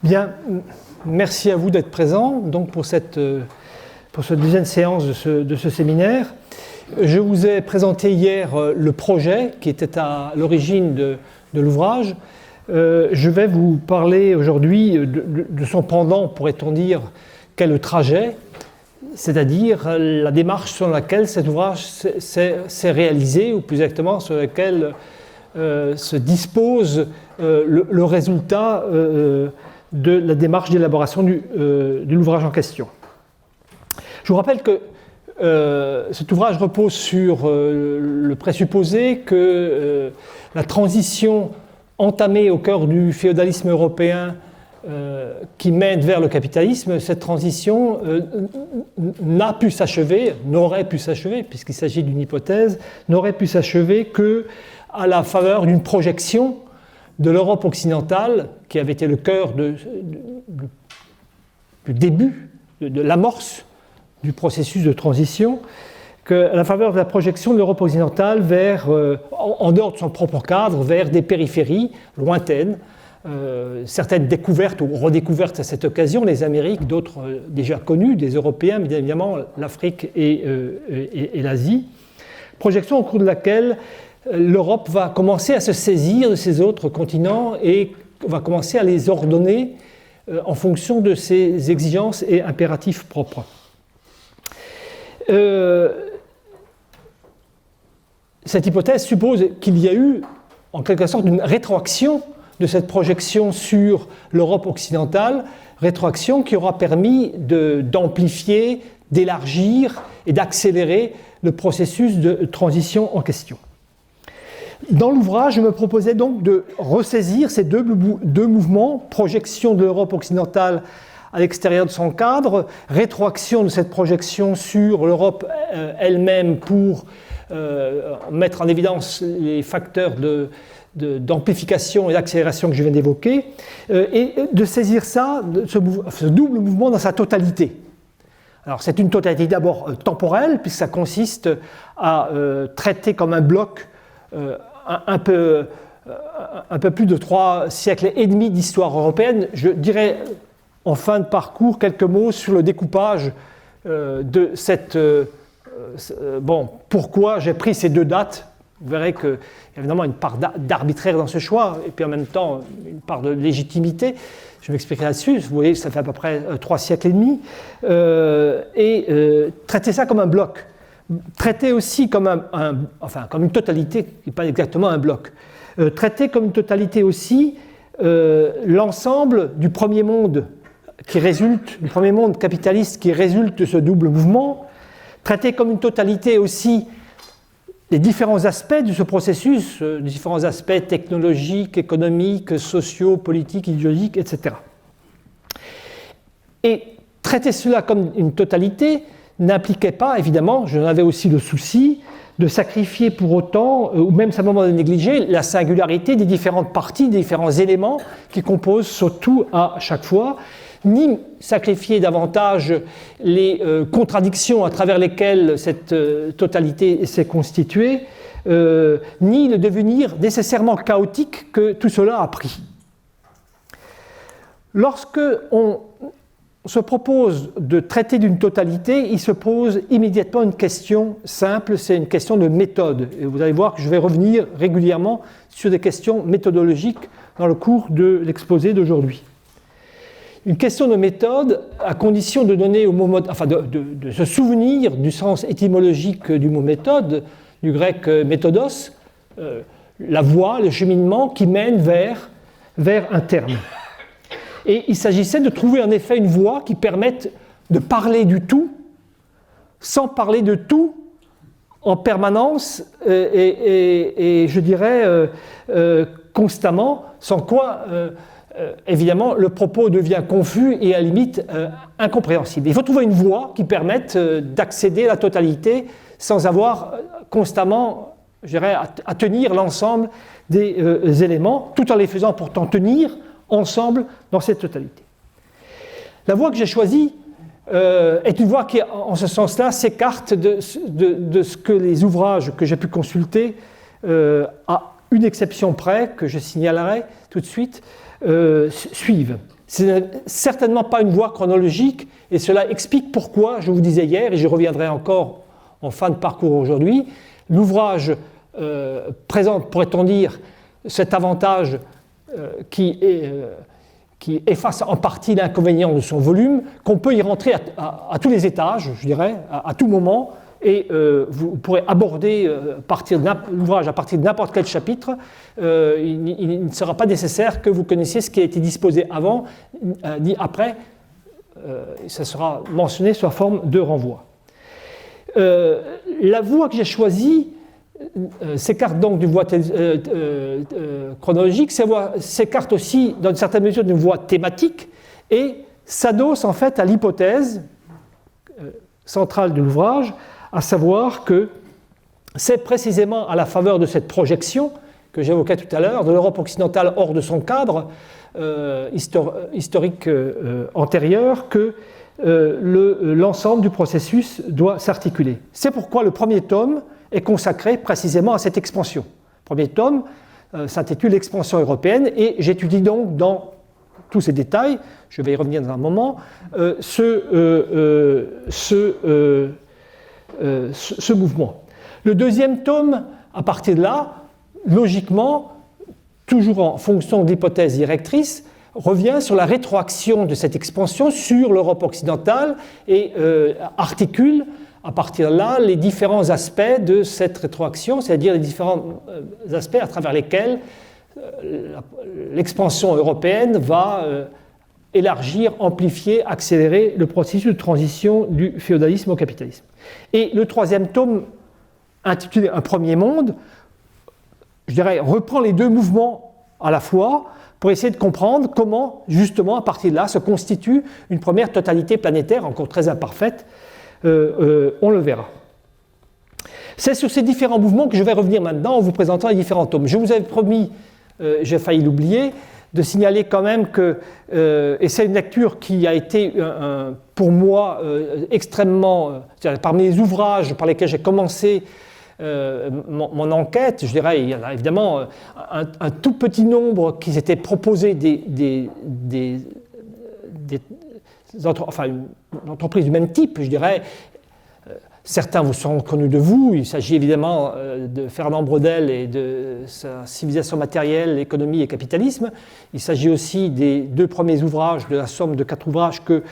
Bien, merci à vous d'être présents donc pour cette deuxième séance de ce séminaire. Je vous ai présenté hier le projet qui était à l'origine de l'ouvrage. Je vais vous parler aujourd'hui de son pendant, pourrait-on dire, qu'est le trajet, c'est-à-dire la démarche selon laquelle cet ouvrage s'est réalisé, ou plus exactement sur laquelle se dispose le résultat de la démarche d'élaboration de l'ouvrage en question. Je vous rappelle que cet ouvrage repose sur le présupposé que la transition entamée au cœur du féodalisme européen qui mène vers le capitalisme, cette transition n'a pu s'achever, n'aurait pu s'achever, puisqu'il s'agit d'une hypothèse, n'aurait pu s'achever qu'à la faveur d'une projection de l'Europe occidentale, qui avait été le cœur du début, de l'amorce du processus de transition, qu'à la faveur de la projection de l'Europe occidentale vers, en dehors de son propre cadre, vers des périphéries lointaines, certaines découvertes ou redécouvertes à cette occasion, les Amériques, d'autres déjà connues, des Européens, mais bien évidemment l'Afrique et l'Asie. Projection au cours de laquelle l'Europe va commencer à se saisir de ces autres continents et va commencer à les ordonner en fonction de ses exigences et impératifs propres. Cette hypothèse suppose qu'il y a eu, en quelque sorte, une rétroaction de cette projection sur l'Europe occidentale, rétroaction qui aura permis d'amplifier, d'élargir et d'accélérer le processus de transition en question. Dans l'ouvrage, je me proposais donc de ressaisir ces deux mouvements, projection de l'Europe occidentale à l'extérieur de son cadre, rétroaction de cette projection sur l'Europe elle-même pour mettre en évidence les facteurs d'amplification et d'accélération que je viens d'évoquer, et de saisir ce double mouvement dans sa totalité. Alors c'est une totalité d'abord temporelle, puisque ça consiste à traiter comme un bloc un peu plus de 3 siècles et demi d'histoire européenne. Je dirais en fin de parcours quelques mots sur le découpage de cette... pourquoi j'ai pris ces deux dates. Vous verrez qu'il y a évidemment une part d'arbitraire dans ce choix, et puis en même temps une part de légitimité. Je m'expliquerai là-dessus. Vous voyez, ça fait à peu près 3 siècles et demi. Traiter ça comme un bloc. Traiter aussi comme comme une totalité, et pas exactement un bloc. Traiter comme une totalité aussi l'ensemble du premier monde du premier monde capitaliste qui résulte de ce double mouvement. Traiter comme une totalité aussi les différents aspects de ce processus, les différents aspects technologiques, économiques, sociaux, politiques, idéologiques, etc. Et traiter cela comme une totalité n'impliquait pas, évidemment, j'en avais aussi le souci, de sacrifier pour autant, ou même simplement de négliger, la singularité des différentes parties, des différents éléments qui composent surtout à chaque fois, ni sacrifier davantage les contradictions à travers lesquelles cette totalité s'est constituée, ni le devenir nécessairement chaotique que tout cela a pris. Lorsque on se propose de traiter d'une totalité, il se pose immédiatement une question simple, c'est une question de méthode. Et vous allez voir que je vais revenir régulièrement sur des questions méthodologiques dans le cours de l'exposé d'aujourd'hui. Une question de méthode à condition de donner au mot de se souvenir du sens étymologique du mot méthode, du grec méthodos, la voie, le cheminement qui mène vers un terme. Et il s'agissait de trouver en effet une voie qui permette de parler du tout sans parler de tout en permanence et je dirais constamment, sans quoi évidemment le propos devient confus et à la limite incompréhensible. Il faut trouver une voie qui permette d'accéder à la totalité sans avoir constamment, je dirais, à tenir l'ensemble des éléments, tout en les faisant pourtant tenir ensemble dans cette totalité. La voie que j'ai choisie est une voie qui, en ce sens-là, s'écarte de ce que les ouvrages que j'ai pu consulter, à une exception près, que je signalerai tout de suite, suivent. Ce n'est certainement pas une voie chronologique, et cela explique pourquoi, je vous disais hier, et j'y reviendrai encore en fin de parcours aujourd'hui, l'ouvrage présente, pourrait-on dire, cet avantage qui efface en partie l'inconvénient de son volume, qu'on peut y rentrer à tous les étages, je dirais, à tout moment, et vous pourrez aborder l'ouvrage à partir de n'importe quel chapitre. Il ne sera pas nécessaire que vous connaissiez ce qui a été disposé avant ni après. Ça sera mentionné sous la forme de renvoi. La voie que j'ai choisie s'écarte donc d'une voie chronologique, s'écarte aussi dans une certaine mesure d'une voie thématique et s'adosse en fait à l'hypothèse centrale de l'ouvrage, à savoir que c'est précisément à la faveur de cette projection que j'évoquais tout à l'heure, de l'Europe occidentale hors de son cadre historique antérieur, que l'ensemble du processus doit s'articuler. C'est pourquoi le premier tome est consacré précisément à cette expansion. Le premier tome s'intitule L'expansion européenne et j'étudie donc dans tous ces détails, je vais y revenir dans un moment, ce mouvement. Le deuxième tome, à partir de là, logiquement, toujours en fonction de l'hypothèse directrice, revient sur la rétroaction de cette expansion sur l'Europe occidentale et articule à partir de là les différents aspects de cette rétroaction, c'est-à-dire les différents aspects à travers lesquels l'expansion européenne va élargir, amplifier, accélérer le processus de transition du féodalisme au capitalisme. Et le troisième tome, intitulé Un premier monde, je dirais, reprend les deux mouvements à la fois pour essayer de comprendre comment, justement, à partir de là, se constitue une première totalité planétaire, encore très imparfaite, on le verra. C'est sur ces différents mouvements que je vais revenir maintenant en vous présentant les différents tomes. Je vous avais promis, j'ai failli l'oublier, de signaler quand même que, et c'est une lecture qui a été pour moi extrêmement, parmi les ouvrages par lesquels j'ai commencé mon enquête, je dirais, il y en a évidemment un tout petit nombre qui s'étaient proposés une entreprise du même type, je dirais. Certains vous seront connus de vous, il s'agit évidemment de Fernand Braudel et de sa civilisation matérielle, l'économie et le capitalisme. Il s'agit aussi des deux premiers ouvrages, de la somme de 4 ouvrages que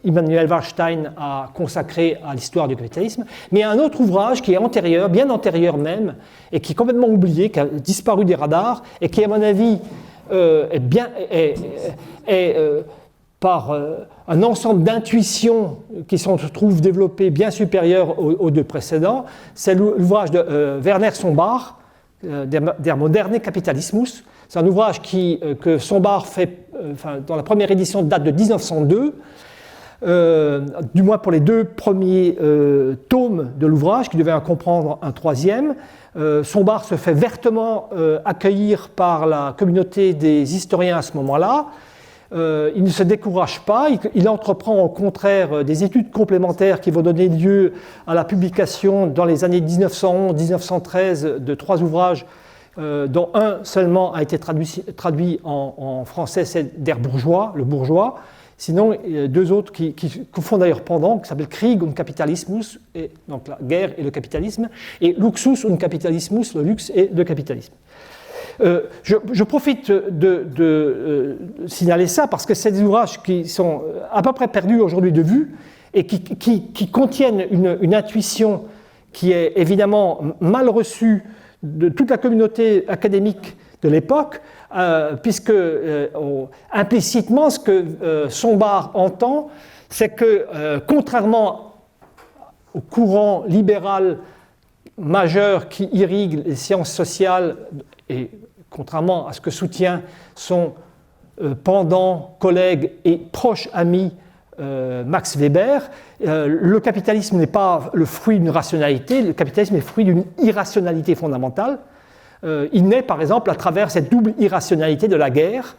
Immanuel Wallerstein a consacrés à l'histoire du capitalisme. Mais il y a un autre ouvrage qui est antérieur, bien antérieur même, et qui est complètement oublié, qui a disparu des radars, et qui à mon avis par un ensemble d'intuitions qui se trouvent développées bien supérieures aux deux précédents. C'est l'ouvrage de Werner Sombart, Der moderne Kapitalismus. C'est un ouvrage que Sombart fait, dans la première édition, date de 1902, du moins pour les 2 premiers tomes de l'ouvrage, qui devaient en comprendre un troisième. Sombart se fait vertement accueillir par la communauté des historiens à ce moment-là. Il ne se décourage pas, il entreprend au contraire des études complémentaires qui vont donner lieu à la publication dans les années 1911-1913 de 3 ouvrages, dont un seulement a été traduit en français, c'est Der Bourgeois, le bourgeois. Sinon, 2 autres qui font d'ailleurs pendant, qui s'appellent Krieg und Kapitalismus, et donc la guerre et le capitalisme, et Luxus und Kapitalismus, le luxe et le capitalisme. Je profite de signaler ça parce que c'est des ouvrages qui sont à peu près perdus aujourd'hui de vue et qui contiennent une intuition qui est évidemment mal reçue de toute la communauté académique de l'époque, puisque implicitement ce que Sombart entend, c'est que contrairement au courant libéral majeur qui irrigue les sciences sociales, et contrairement à ce que soutient son pendant, collègue et proche ami Max Weber, le capitalisme n'est pas le fruit d'une rationalité, le capitalisme est le fruit d'une irrationalité fondamentale. Il naît par exemple à travers cette double irrationalité de la guerre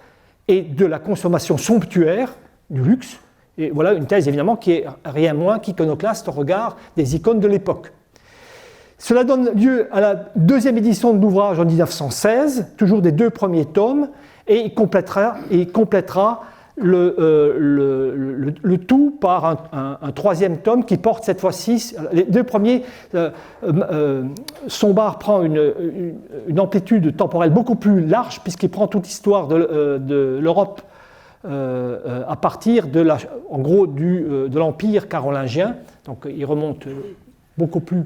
et de la consommation somptuaire, du luxe. Et voilà une thèse évidemment qui est rien moins qu'iconoclaste au regard des icônes de l'époque. Cela donne lieu à la 2e édition de l'ouvrage en 1916, toujours des 2 premiers tomes, et il complétera le tout par un troisième tome qui porte cette fois-ci, les deux premiers, Sombart prend une amplitude temporelle beaucoup plus large puisqu'il prend toute l'histoire de l'Europe à partir en gros de l'Empire carolingien, donc il remonte beaucoup plus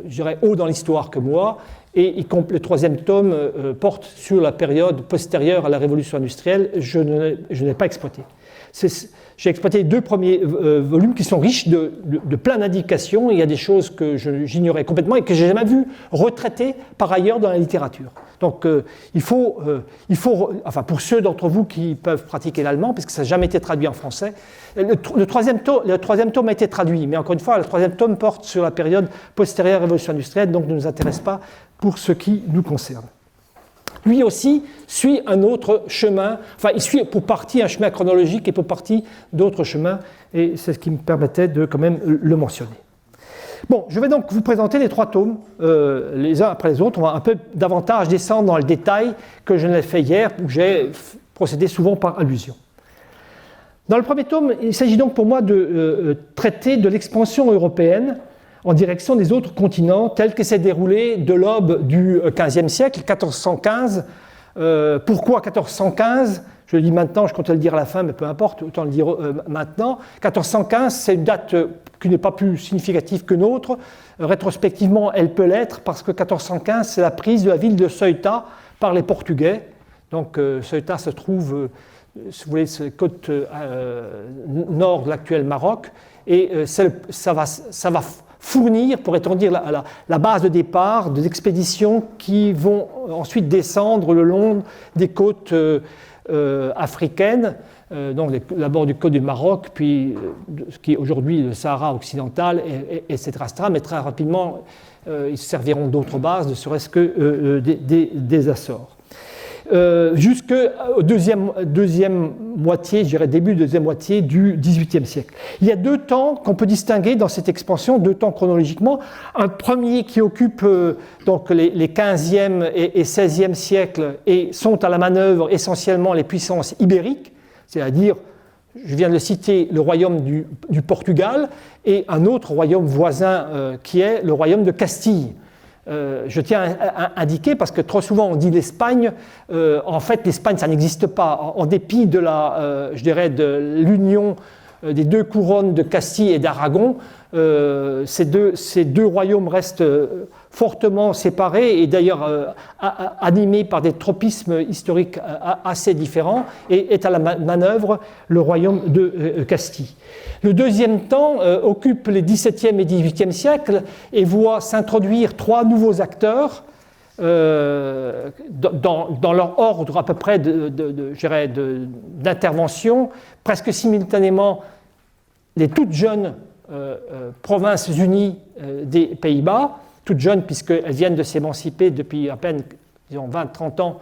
je dirais haut dans l'histoire que moi, et le troisième tome porte sur la période postérieure à la révolution industrielle. Je n'ai pas exploité. J'ai exploité les deux premiers volumes qui sont riches de plein d'indications. Il y a des choses que j'ignorais complètement et que je n'ai jamais vues retraitées par ailleurs dans la littérature. Donc il faut, enfin pour ceux d'entre vous qui peuvent pratiquer l'allemand, puisque ça n'a jamais été traduit en français, le troisième tome a été traduit, mais encore une fois, le troisième tome porte sur la période postérieure à la révolution industrielle, donc ne nous intéresse pas pour ce qui nous concerne. Lui aussi suit un autre chemin, enfin il suit pour partie un chemin chronologique et pour partie d'autres chemins, et c'est ce qui me permettait de quand même le mentionner. Bon, je vais donc vous présenter les trois tomes, les uns après les autres. On va un peu davantage descendre dans le détail que je ne l'ai fait hier, où j'ai procédé souvent par allusion. Dans le premier tome, il s'agit donc pour moi de traiter de l'expansion européenne en direction des autres continents, telle que s'est déroulée de l'aube du XVe siècle, 1415. Pourquoi 1415 ? Je le dis maintenant, je comptais le dire à la fin, mais peu importe, autant le dire maintenant. 1415, c'est une date qui n'est pas plus significative que nôtre. Rétrospectivement, elle peut l'être, parce que 1415, c'est la prise de la ville de Ceuta par les Portugais. Donc Ceuta se trouve, si vous voulez, sur les côtes nord de l'actuel Maroc, et ça va fournir, pourrait-on dire, la base de départ des expéditions qui vont ensuite descendre le long des côtes africaines, donc d'abord du côte du Maroc, puis ce qui est aujourd'hui le Sahara occidental, etc. Mais très rapidement, ils serviront d'autres bases, ne serait-ce que des Açores. Jusqu'au deuxième moitié, je dirais début deuxième moitié du XVIIIe siècle. Il y a deux temps qu'on peut distinguer dans cette expansion, deux temps chronologiquement. Un premier qui occupe donc les 15e et 16e siècles et sont à la manœuvre essentiellement les puissances ibériques, c'est-à-dire, je viens de le citer, le royaume du Portugal et un autre royaume voisin qui est le royaume de Castille. Je tiens à indiquer, parce que trop souvent on dit l'Espagne, en fait l'Espagne ça n'existe pas, en dépit de de l'union des deux couronnes de Castille et d'Aragon, ces deux royaumes restent fortement séparés et d'ailleurs animés par des tropismes historiques assez différents, et est à la manœuvre le royaume de Castille. Le deuxième temps occupe les XVIIe et XVIIIe siècles et voit s'introduire trois nouveaux acteurs dans leur ordre à peu près d'intervention, presque simultanément les toutes jeunes provinces unies des Pays-Bas, toutes jeunes puisqu'elles viennent de s'émanciper depuis à peine 20-30 ans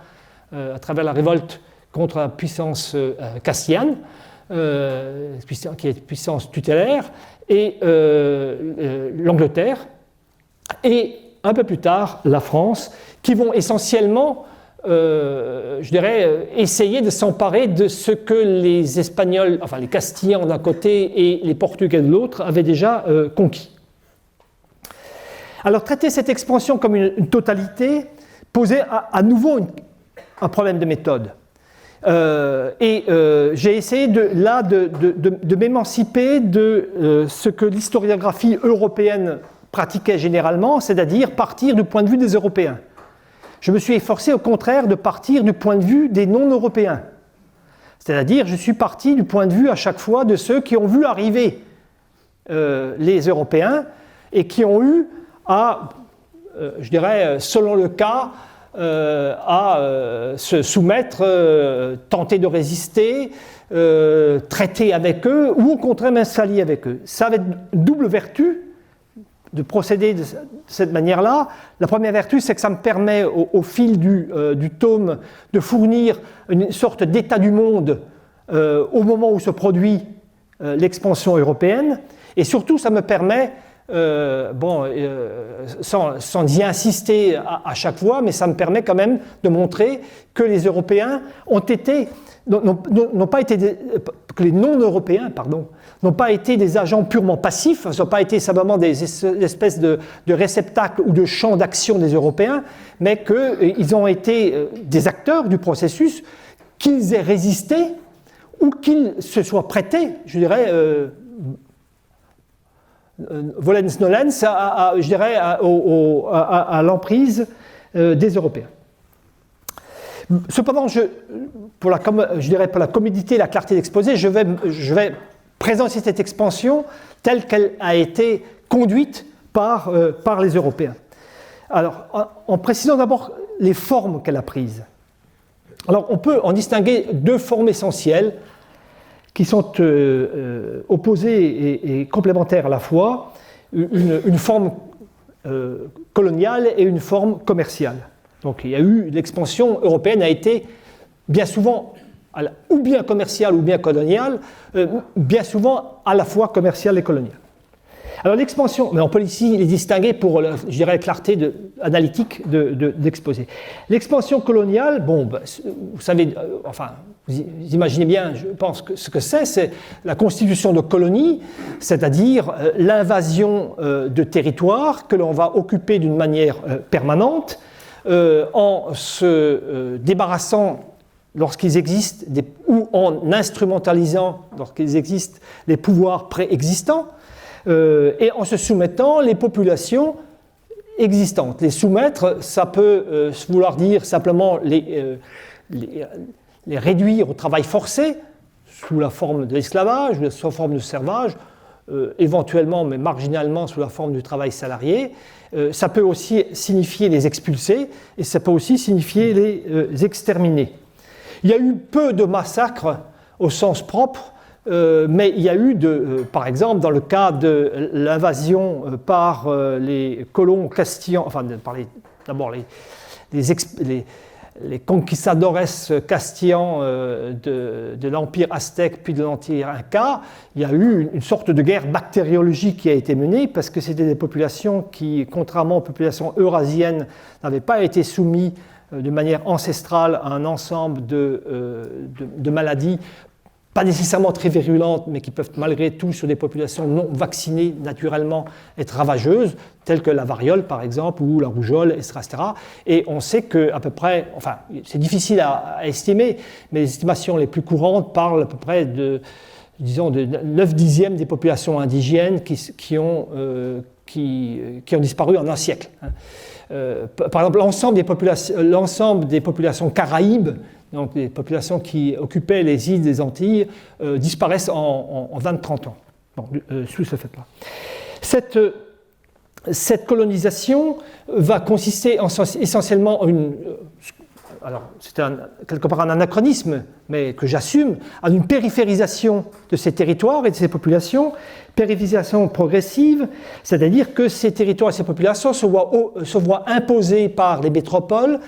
à travers la révolte contre la puissance castillane, qui est puissance tutélaire, et l'Angleterre, et un peu plus tard la France, qui vont essentiellement, essayer de s'emparer de ce que les Espagnols, enfin les Castillans d'un côté et les Portugais de l'autre, avaient déjà conquis. Alors traiter cette expansion comme une totalité posait à nouveau un problème de méthode. J'ai essayé de m'émanciper de ce que l'historiographie européenne pratiquait généralement, c'est-à-dire partir du point de vue des Européens. Je me suis efforcé au contraire de partir du point de vue des non-Européens. C'est-à-dire je suis parti du point de vue à chaque fois de ceux qui ont vu arriver les Européens et qui ont eu à, selon le cas, à se soumettre, tenter de résister, traiter avec eux, ou au contraire même s'allier avec eux. Ça avait une double vertu de procéder de cette manière-là. La première vertu, c'est que ça me permet, au fil du tome, de fournir une sorte d'état du monde au moment où se produit l'expansion européenne, et surtout ça me permet sans y insister à chaque fois, mais ça me permet quand même de montrer que les Européens n'ont pas été que les non-Européens, n'ont pas été des agents purement passifs, ils n'ont pas été simplement des espèces de réceptacles ou de champs d'action des Européens, mais qu'ils ont été des acteurs du processus, qu'ils aient résisté ou qu'ils se soient prêtés, je dirais, volens-nolens, à l'emprise des Européens. Cependant, pour la commodité et la clarté d'exposé, je vais présenter cette expansion telle qu'elle a été conduite par les Européens. Alors, en précisant d'abord les formes qu'elle a prises. Alors, on peut en distinguer deux formes essentielles qui sont opposées et complémentaires à la fois, une forme coloniale et une forme commerciale. Donc l'expansion européenne a été bien souvent ou bien commerciale ou bien coloniale, bien souvent à la fois commerciale et coloniale. Alors l'expansion, mais on peut ici les distinguer pour, je dirais, la clarté analytique d'exposé. L'expansion coloniale, vous savez, vous imaginez bien, je pense, ce que c'est la constitution de colonies, c'est-à-dire l'invasion de territoires que l'on va occuper d'une manière permanente, en se débarrassant, lorsqu'ils existent, ou en instrumentalisant, lorsqu'ils existent, les pouvoirs préexistants, et en se soumettant les populations existantes. Les soumettre, ça peut vouloir dire simplement les réduire au travail forcé, sous la forme de l'esclavage, ou sous la forme de servage, éventuellement, mais marginalement, sous la forme du travail salarié. Ça peut aussi signifier les expulser, et ça peut aussi signifier les exterminer. Il y a eu peu de massacres au sens propre, mais il y a eu, par exemple, dans le cas de l'invasion par les colons castillans, d'abord les conquistadores castillans de l'Empire aztèque puis de l'Empire inca, il y a eu une sorte de guerre bactériologique qui a été menée parce que c'était des populations qui, contrairement aux populations eurasiennes, n'avaient pas été soumises de manière ancestrale à un ensemble de maladies pas nécessairement très virulentes, mais qui peuvent malgré tout, sur des populations non vaccinées, naturellement être ravageuses, telles que la variole, par exemple, ou la rougeole, etc. Et on sait qu'à peu près, c'est difficile à estimer, mais les estimations les plus courantes parlent à peu près de 9/10 des populations indigènes qui ont disparu en un siècle. Par exemple, l'ensemble des populations caraïbes, donc les populations qui occupaient les îles des Antilles, disparaissent en 20-30 ans, sous ce fait-là. Cette colonisation va consister essentiellement en alors c'est quelque part un anachronisme, mais que j'assume, en une périphérisation de ces territoires et de ces populations, périphérisation progressive, c'est-à-dire que ces territoires et ces populations se voient imposer par les métropoles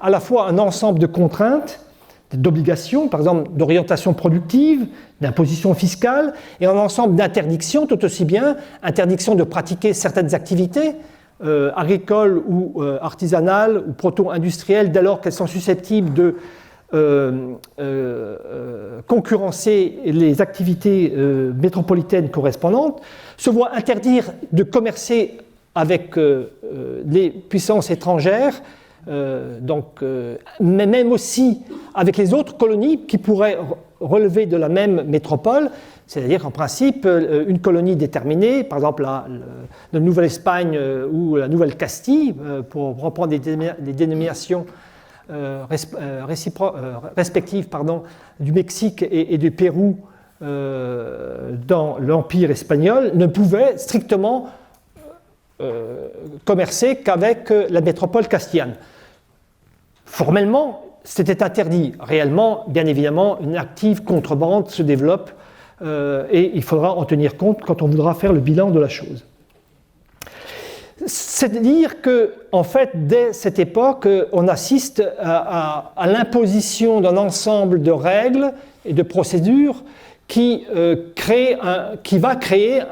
à la fois un ensemble de contraintes, d'obligations, par exemple d'orientation productive, d'imposition fiscale, et un ensemble d'interdictions, tout aussi bien interdiction de pratiquer certaines activités agricoles ou artisanales ou proto-industrielles, dès lors qu'elles sont susceptibles de concurrencer les activités métropolitaines correspondantes, se voient interdire de commercer avec les puissances étrangères, mais même aussi avec les autres colonies qui pourraient relever de la même métropole, c'est-à-dire en principe une colonie déterminée, par exemple la Nouvelle-Espagne ou la Nouvelle-Castille, pour reprendre des dénominations respectives du Mexique et du Pérou dans l'Empire espagnol, ne pouvait strictement commercer qu'avec la métropole castillane. Formellement, c'était interdit. Réellement, bien évidemment, une active contrebande se développe et il faudra en tenir compte quand on voudra faire le bilan de la chose. C'est-à-dire que, en fait, dès cette époque, on assiste à l'imposition d'un ensemble de règles et de procédures qui va créer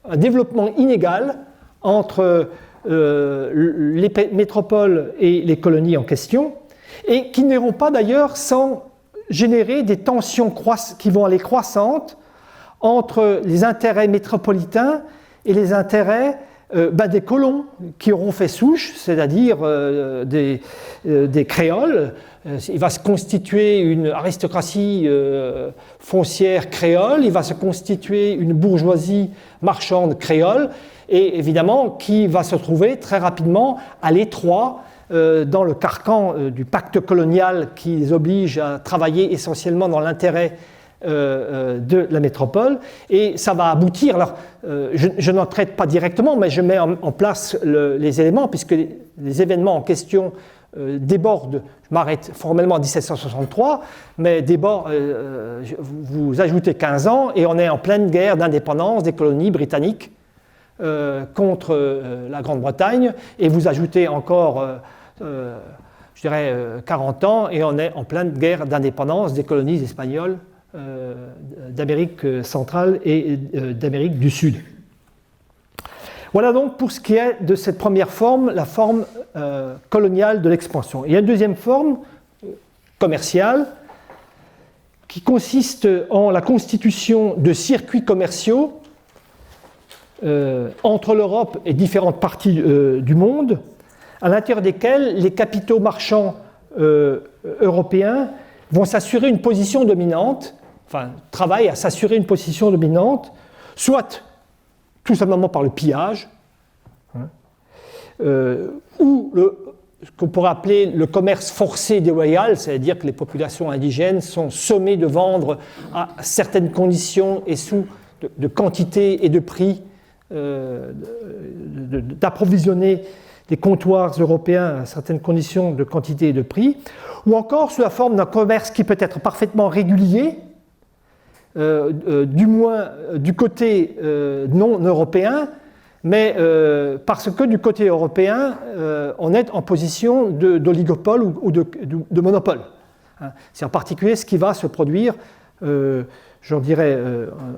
un développement inégal entre les métropoles et les colonies en question, et qui n'iront pas d'ailleurs sans générer des tensions qui vont aller croissantes entre les intérêts métropolitains et les intérêts des colons qui auront fait souche, c'est-à-dire des créoles. Il va se constituer une aristocratie foncière créole, il va se constituer une bourgeoisie marchande créole, et évidemment qui va se trouver très rapidement à l'étroit dans le carcan du pacte colonial qui les oblige à travailler essentiellement dans l'intérêt de la métropole, et ça va aboutir, alors je n'en traite pas directement, mais je mets en place les éléments, puisque les événements en question débordent, je m'arrête formellement en 1763, mais vous ajoutez 15 ans, et on est en pleine guerre d'indépendance des colonies britanniques contre la Grande-Bretagne, et vous ajoutez encore, je dirais, 40 ans, et on est en pleine guerre d'indépendance des colonies espagnoles d'Amérique centrale et d'Amérique du Sud. Voilà donc pour ce qui est de cette première forme, la forme coloniale de l'expansion. Il y a une deuxième forme commerciale qui consiste en la constitution de circuits commerciaux entre l'Europe et différentes parties du monde, à l'intérieur desquels les capitaux marchands européens vont s'assurer une position dominante, enfin travaillent à s'assurer une position dominante, soit tout simplement par le pillage, ou ce qu'on pourrait appeler le commerce forcé déloyal, c'est-à-dire que les populations indigènes sont sommées de vendre à certaines conditions et sous de quantité et de prix, d'approvisionner des comptoirs européens à certaines conditions de quantité et de prix, ou encore sous la forme d'un commerce qui peut être parfaitement régulier, du moins du côté non européen, mais parce que du côté européen, on est en position d'oligopole ou de monopole. C'est en particulier ce qui va se produire, j'en dirais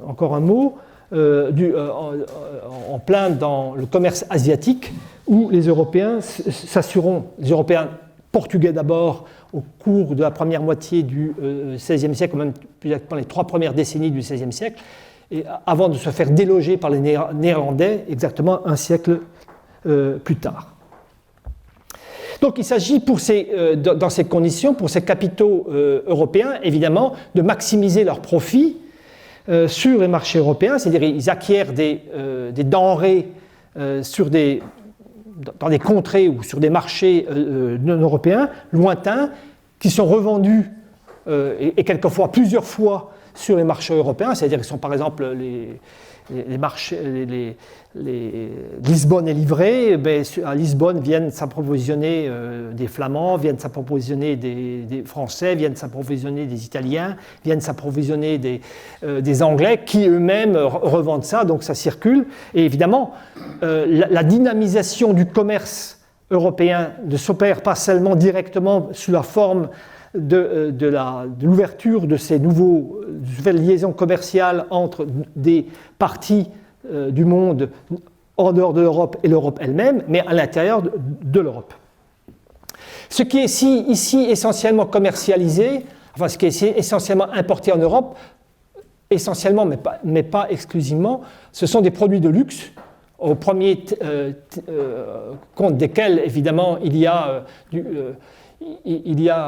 encore un mot, en plein dans le commerce asiatique, où les Européens s'assureront, les Européens portugais d'abord, au cours de la première moitié du XVIe siècle, ou même dans les 3 premières décennies du XVIe siècle, et avant de se faire déloger par les Néerlandais, exactement un siècle plus tard. Donc il s'agit dans ces conditions, pour ces capitaux européens, évidemment, de maximiser leurs profits sur les marchés européens, c'est-à-dire ils acquièrent des denrées dans des contrées ou sur des marchés non européens, lointains, qui sont revendus et quelquefois plusieurs fois sur les marchés européens, c'est-à-dire qu'ils sont par exemple Lisbonne est livrée, à Lisbonne viennent s'approvisionner des Flamands, viennent s'approvisionner des Français, viennent s'approvisionner des Italiens, viennent s'approvisionner des Anglais qui eux-mêmes revendent ça, donc ça circule. Et évidemment, la dynamisation du commerce européen ne s'opère pas seulement directement sous la forme de l'ouverture de ces nouvelles liaisons commerciales entre des parties du monde en dehors de l'Europe et l'Europe elle-même, mais à l'intérieur de l'Europe. Ce qui est ici essentiellement commercialisé, enfin ce qui est essentiellement importé en Europe, essentiellement mais pas exclusivement, ce sont des produits de luxe, au premier compte desquels évidemment il y a,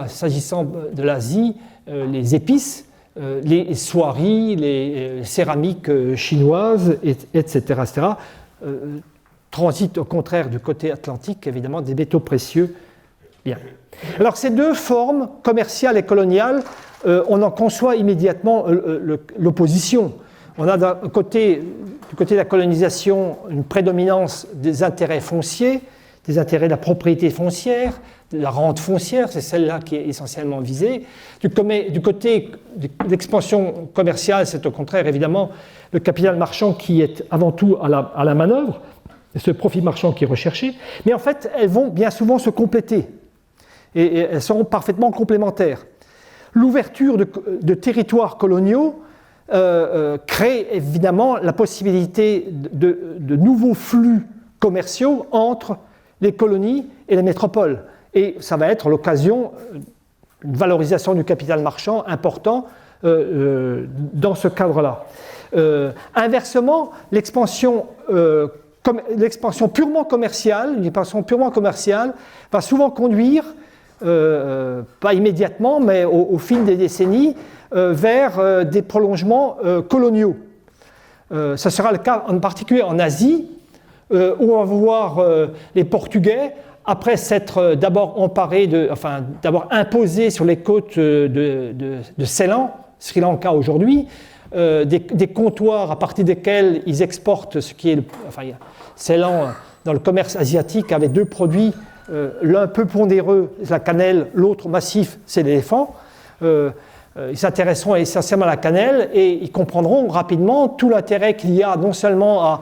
s'agissant de l'Asie, les épices, les soieries, les céramiques chinoises, etc. Transitent au contraire du côté atlantique, évidemment, des métaux précieux. Bien. Alors ces deux formes, commerciale et coloniale, on en conçoit immédiatement l'opposition. On a du côté de la colonisation une prédominance des intérêts fonciers, des intérêts de la propriété foncière, de la rente foncière, c'est celle-là qui est essentiellement visée. Du côté de l'expansion commerciale, c'est au contraire évidemment le capital marchand qui est avant tout à la manœuvre, et ce profit marchand qui est recherché, mais en fait elles vont bien souvent se compléter et elles seront parfaitement complémentaires. L'ouverture de territoires coloniaux crée évidemment la possibilité de nouveaux flux commerciaux entre les colonies et les métropoles. Et ça va être l'occasion d'une valorisation du capital marchand important dans ce cadre-là. Inversement, l'expansion purement commerciale, va souvent conduire, pas immédiatement, mais au fil des décennies, vers des prolongements coloniaux. Ça sera le cas en particulier en Asie, où on va voir les Portugais, après s'être d'abord d'abord imposés sur les côtes de Ceylan, Sri Lanka aujourd'hui, des comptoirs à partir desquels ils exportent ce qui est Ceylan dans le commerce asiatique avait deux produits, l'un peu pondéreux, la cannelle, l'autre massif, c'est l'éléphant. Ils s'intéresseront essentiellement à la cannelle et ils comprendront rapidement tout l'intérêt qu'il y a non seulement à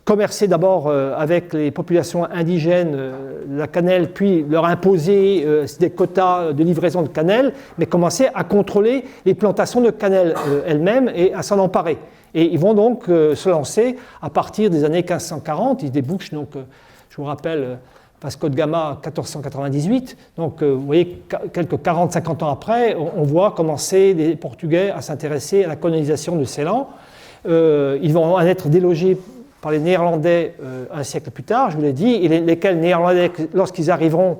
commercer d'abord avec les populations indigènes la cannelle, puis leur imposer des quotas de livraison de cannelle, mais commencer à contrôler les plantations de cannelle elles-mêmes et à s'en emparer. Et ils vont donc se lancer à partir des années 1540. Ils débouchent donc, je vous rappelle, Vasco de Gama 1498. Donc vous voyez, quelques 40-50 ans après, on voit commencer les Portugais à s'intéresser à la colonisation de Ceylan. Ils vont en être délogés par les Néerlandais un siècle plus tard, je vous l'ai dit, et lesquels Néerlandais, lorsqu'ils arriveront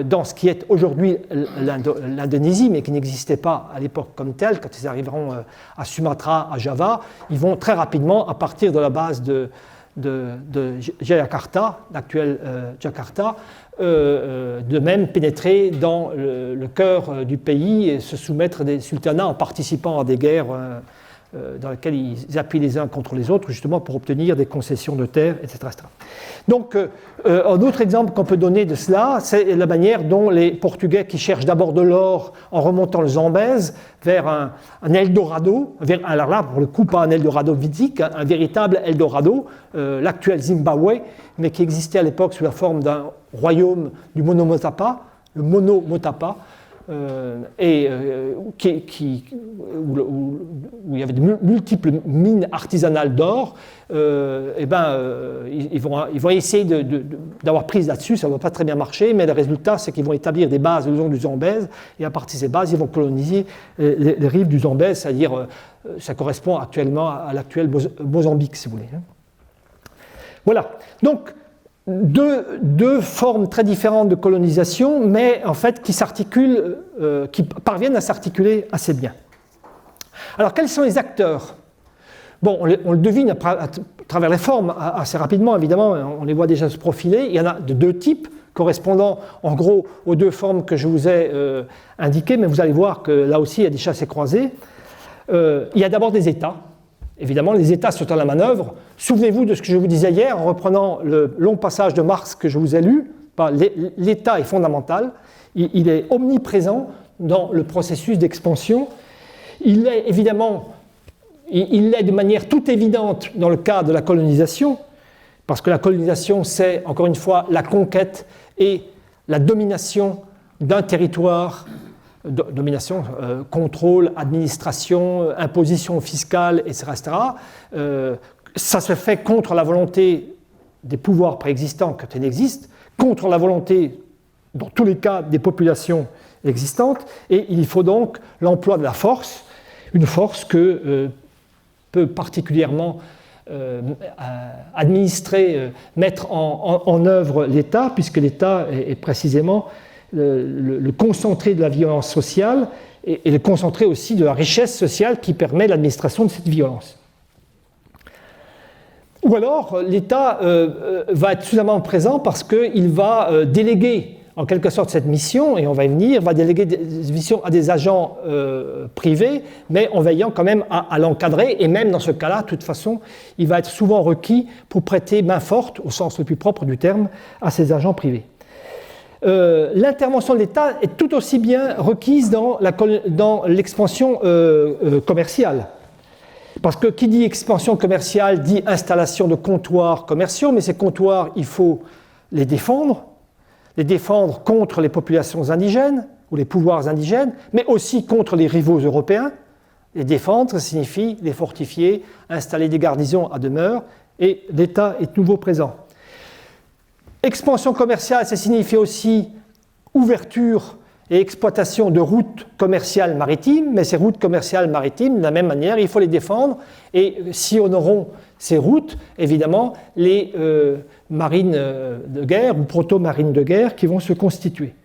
dans ce qui est aujourd'hui l'Indonésie, mais qui n'existait pas à l'époque comme tel, quand ils arriveront à Sumatra, à Java, ils vont très rapidement, à partir de la base de Jakarta, l'actuel Jakarta, de même pénétrer dans le cœur du pays et se soumettre des sultanats en participant à des guerres dans lesquelles ils appuient les uns contre les autres, justement pour obtenir des concessions de terre, etc. Donc, un autre exemple qu'on peut donner de cela, c'est la manière dont les Portugais, qui cherchent d'abord de l'or en remontant le Zambèze vers un Eldorado, alors là, pour le coup, pas un Eldorado vitique, un véritable Eldorado, l'actuel Zimbabwe, mais qui existait à l'époque sous la forme d'un royaume du Monomotapa, le Monomotapa, où il y avait de multiples mines artisanales d'or, ils vont essayer d'avoir prise là-dessus, ça ne va pas très bien marcher, mais le résultat, c'est qu'ils vont établir des bases le long du Zambèze, et à partir de ces bases, ils vont coloniser les rives du Zambèze, c'est-à-dire, ça correspond actuellement à l'actuel Mozambique, si vous voulez. Voilà. Donc, deux formes très différentes de colonisation, mais en fait qui s'articulent, qui parviennent à s'articuler assez bien. Alors, quels sont les acteurs ? Bon, on le devine à travers les formes assez rapidement, évidemment, on les voit déjà se profiler. Il y en a de deux types, correspondant en gros aux deux formes que je vous ai indiquées, mais vous allez voir que là aussi, il y a des chassés-croisés. Il y a d'abord des États. Évidemment, les États sont à la manœuvre. Souvenez-vous de ce que je vous disais hier en reprenant le long passage de Marx que je vous ai lu. L'État est fondamental, il est omniprésent dans le processus d'expansion. Il est évidemment, il l'est de manière toute évidente dans le cas de la colonisation, parce que la colonisation, c'est encore une fois la conquête et la domination d'un territoire. Domination, contrôle, administration, imposition fiscale, etc. Ça se fait contre la volonté des pouvoirs préexistants quand ils existent, contre la volonté, dans tous les cas, des populations existantes, et il faut donc l'emploi de la force, une force que peut particulièrement administrer, mettre en œuvre l'État, puisque l'État est précisément le concentré de la violence sociale et le concentré aussi de la richesse sociale qui permet l'administration de cette violence. Ou alors, l'État va être suffisamment présent parce qu'il va déléguer en quelque sorte cette mission, et on va y venir, va déléguer des missions à des agents privés, mais en veillant quand même à l'encadrer, et même dans ce cas-là, de toute façon, il va être souvent requis pour prêter main forte, au sens le plus propre du terme, à ces agents privés. L'intervention de l'État est tout aussi bien requise dans l'expansion commerciale. Parce que qui dit expansion commerciale dit installation de comptoirs commerciaux, mais ces comptoirs, il faut les défendre contre les populations indigènes ou les pouvoirs indigènes, mais aussi contre les rivaux européens. Les défendre, ça signifie les fortifier, installer des garnisons à demeure, et l'État est de nouveau présent. Expansion commerciale, ça signifie aussi ouverture et exploitation de routes commerciales maritimes, mais ces routes commerciales maritimes, de la même manière, il faut les défendre, et si honorons ces routes, évidemment, les marines de guerre ou proto-marines de guerre qui vont se constituer.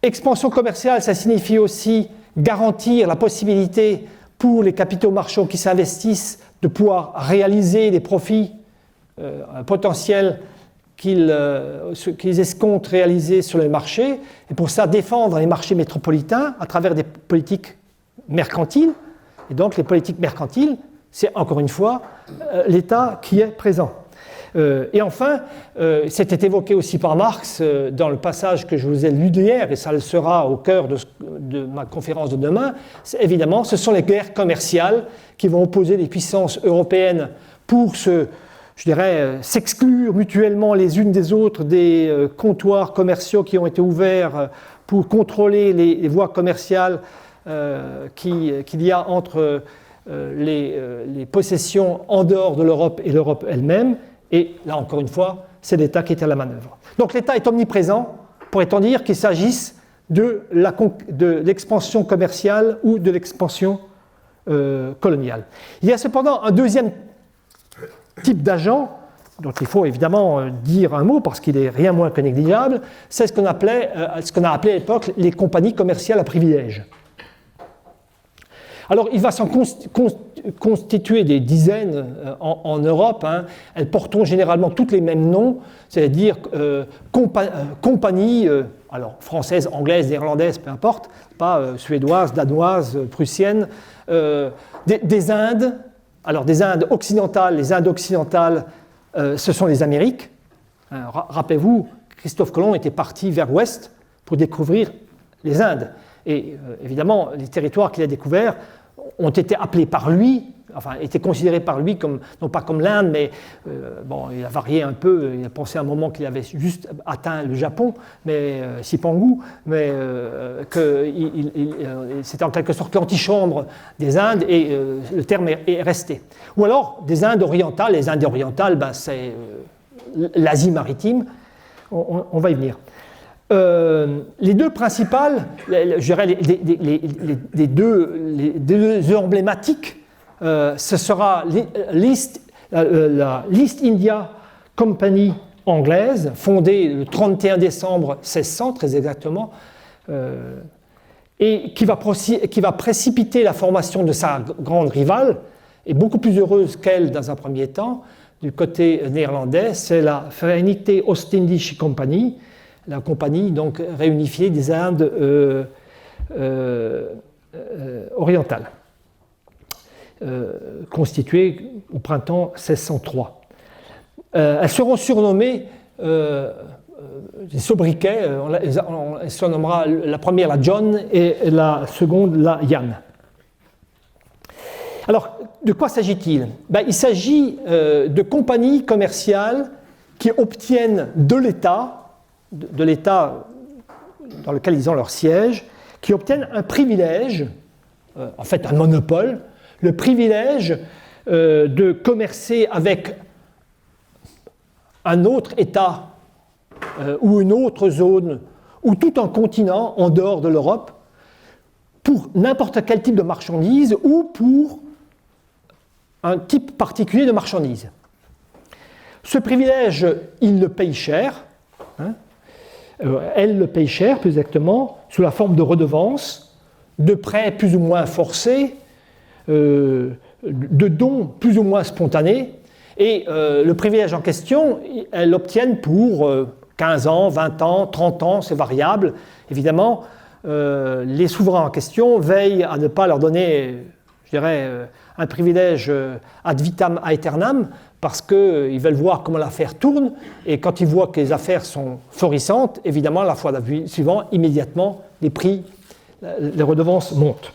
Expansion commerciale, ça signifie aussi garantir la possibilité pour les capitaux marchands qui s'investissent de pouvoir réaliser des profits potentiels qu'ils escomptent réaliser sur les marchés, et pour ça défendre les marchés métropolitains à travers des politiques mercantiles. Et donc les politiques mercantiles, c'est encore une fois l'État qui est présent. Et enfin, c'était évoqué aussi par Marx dans le passage que je vous ai lu hier, et ça le sera au cœur de ma conférence de demain, évidemment, ce sont les guerres commerciales qui vont opposer les puissances européennes pour s'exclure mutuellement les unes des autres des comptoirs commerciaux qui ont été ouverts pour contrôler les voies commerciales qu'il y a entre les possessions en dehors de l'Europe et l'Europe elle-même. Et là, encore une fois, c'est l'État qui est à la manœuvre. Donc l'État est omniprésent, pourrait-on dire qu'il s'agisse de l'expansion commerciale ou de l'expansion coloniale. Il y a cependant un deuxième type d'agent, dont il faut évidemment dire un mot parce qu'il est rien moins que négligeable, c'est ce qu'on a appelé à l'époque les compagnies commerciales à privilèges. Alors, il va s'en constituer des dizaines en Europe. Elles porteront généralement toutes les mêmes noms, c'est-à-dire compagnies, alors françaises, anglaises, néerlandaises, peu importe, pas suédoises, danoises, prussiennes, des Indes. Alors, des Indes occidentales, les Indes occidentales, ce sont les Amériques. Rappelez-vous, Christophe Colomb était parti vers l'ouest pour découvrir les Indes. Et évidemment, les territoires qu'il a découverts ont été appelés par lui, enfin, étaient considérés par lui comme, non pas comme l'Inde, mais bon, il a varié un peu, il a pensé à un moment qu'il avait juste atteint le Japon, mais Cipangu, mais que c'était en quelque sorte l'antichambre des Indes, et le terme est resté. Ou alors des Indes orientales, les Indes orientales, ben, c'est l'Asie maritime, on va y venir. Les deux principales, je dirais les deux emblématiques, ce sera la East India Company anglaise, fondée le 31 décembre 1600, très exactement, et qui va précipiter la formation de sa grande rivale, et beaucoup plus heureuse qu'elle dans un premier temps, du côté néerlandais, c'est la Verenigde Oostindische Compagnie, la compagnie donc réunifiée des Indes orientales, constituée au printemps 1603. Elles seront surnommées des sobriquets, on surnommera la première la John et la seconde la Yann. Alors, de quoi s'agit-il ? Il s'agit de compagnies commerciales qui obtiennent de l'État dans lequel ils ont leur siège, qui obtiennent un privilège, en fait un monopole, le privilège de commercer avec un autre État ou une autre zone ou tout un continent en dehors de l'Europe pour n'importe quel type de marchandises ou pour un type particulier de marchandises. Ce privilège, il le paye cher, elle le paye cher, plus exactement, sous la forme de redevances, de prêts plus ou moins forcés, de dons plus ou moins spontanés, et le privilège en question, elles l'obtiennent pour 15 ans, 20 ans, 30 ans, c'est variable. Évidemment, les souverains en question veillent à ne pas leur donner, je dirais, un privilège ad vitam aeternam, parce qu'ils veulent voir comment l'affaire tourne, et quand ils voient que les affaires sont florissantes, évidemment, la fois suivante, immédiatement, les prix, les redevances montent.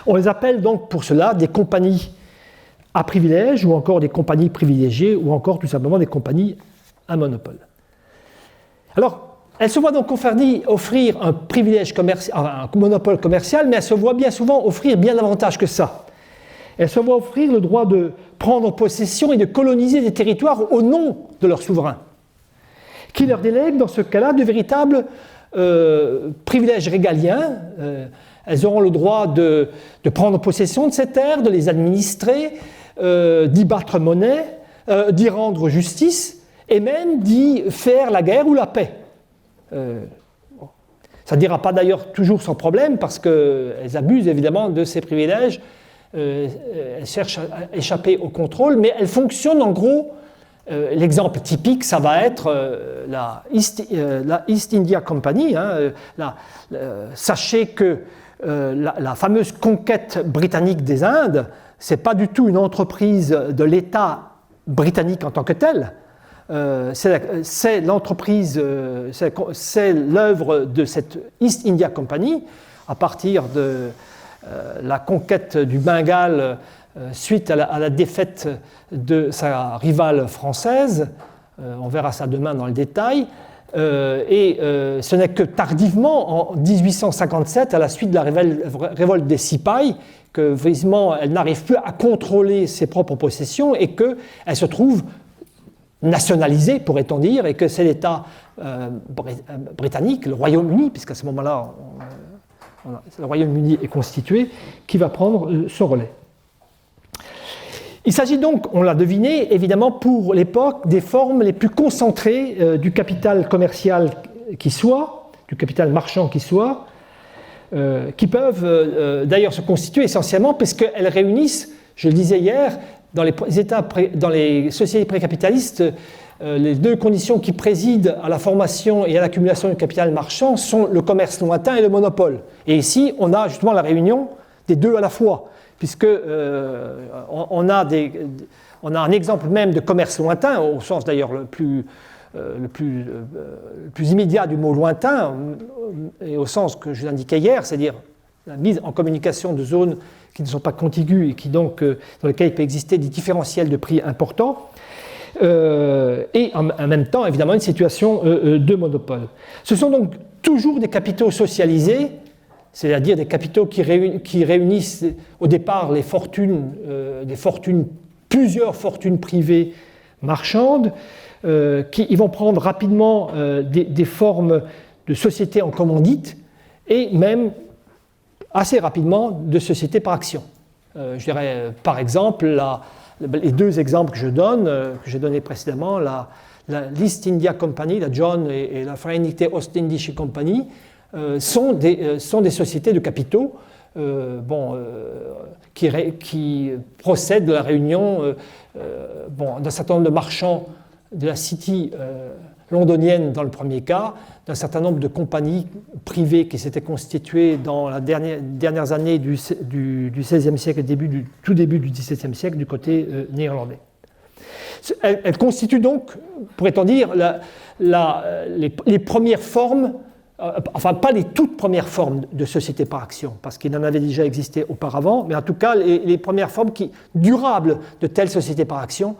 On les appelle donc pour cela des compagnies à privilèges, ou encore des compagnies privilégiées, ou encore tout simplement des compagnies à monopole. Alors, Elle se voit donc offrir un privilège commercial, un monopole commercial, mais elle se voit bien souvent offrir bien davantage que ça. Elle se voit offrir le droit de prendre possession et de coloniser des territoires au nom de leurs souverains, qui leur délèguent dans ce cas-là de véritables privilèges régaliens. Elles auront le droit de prendre possession de ces terres, de les administrer, d'y battre monnaie, d'y rendre justice, et même d'y faire la guerre ou la paix. Ça ne dira pas d'ailleurs toujours sans problème, parce qu'elles abusent évidemment de ces privilèges. Elles cherchent à échapper au contrôle, mais elles fonctionnent en gros. L'exemple typique, ça va être la East India Company. Sachez que la fameuse conquête britannique des Indes, ce n'est pas du tout une entreprise de l'État britannique en tant que telle. C'est l'entreprise, c'est l'œuvre de cette East India Company à partir de la conquête du Bengale suite à la défaite de sa rivale française. On verra ça demain dans le détail. Ce n'est que tardivement, en 1857, à la suite de la révolte des Sipais, que visiblement elle n'arrive plus à contrôler ses propres possessions et qu'elle se trouve nationalisée, pourrait-on dire, et que c'est l'État britannique, le Royaume-Uni, puisqu'à ce moment-là, le Royaume-Uni est constitué, qui va prendre son relais. Il s'agit donc, on l'a deviné, évidemment pour l'époque, des formes les plus concentrées du capital commercial qui soit, du capital marchand qui soit, qui peuvent d'ailleurs se constituer essentiellement parce qu'elles réunissent, je le disais hier, dans les sociétés précapitalistes, les deux conditions qui président à la formation et à l'accumulation du capital marchand sont le commerce lointain et le monopole. Et ici, on a justement la réunion des deux à la fois, puisque on a un exemple même de commerce lointain, au sens d'ailleurs le plus immédiat du mot lointain, et au sens que je l'indiquais hier, c'est-à-dire la mise en communication de zones qui ne sont pas contiguës et qui donc, dans lesquelles il peut exister des différentiels de prix importants, et en même temps, évidemment, une situation de monopole. Ce sont donc toujours des capitaux socialisés, c'est-à-dire des capitaux qui réunissent au départ les fortunes, plusieurs fortunes privées marchandes, qui vont prendre rapidement des formes de sociétés en commandite et même assez rapidement de sociétés par action. Je dirais par exemple les deux exemples que je donne, que j'ai donnés précédemment, l'East India Company, la John et la Vereinigte Ostindische Compagnie, sont des sociétés de capitaux qui procèdent de la réunion d'un certain nombre de marchands de la City londonienne dans le premier cas, d'un certain nombre de compagnies privées qui s'étaient constituées dans les dernières années du XVIe siècle et tout début du XVIIe siècle du côté néerlandais. Elles constituent donc, pourrait-on dire, les premières formes, enfin pas les toutes premières formes de société par action, parce qu'il en avait déjà existé auparavant, mais en tout cas les premières formes durables de telles sociétés par action.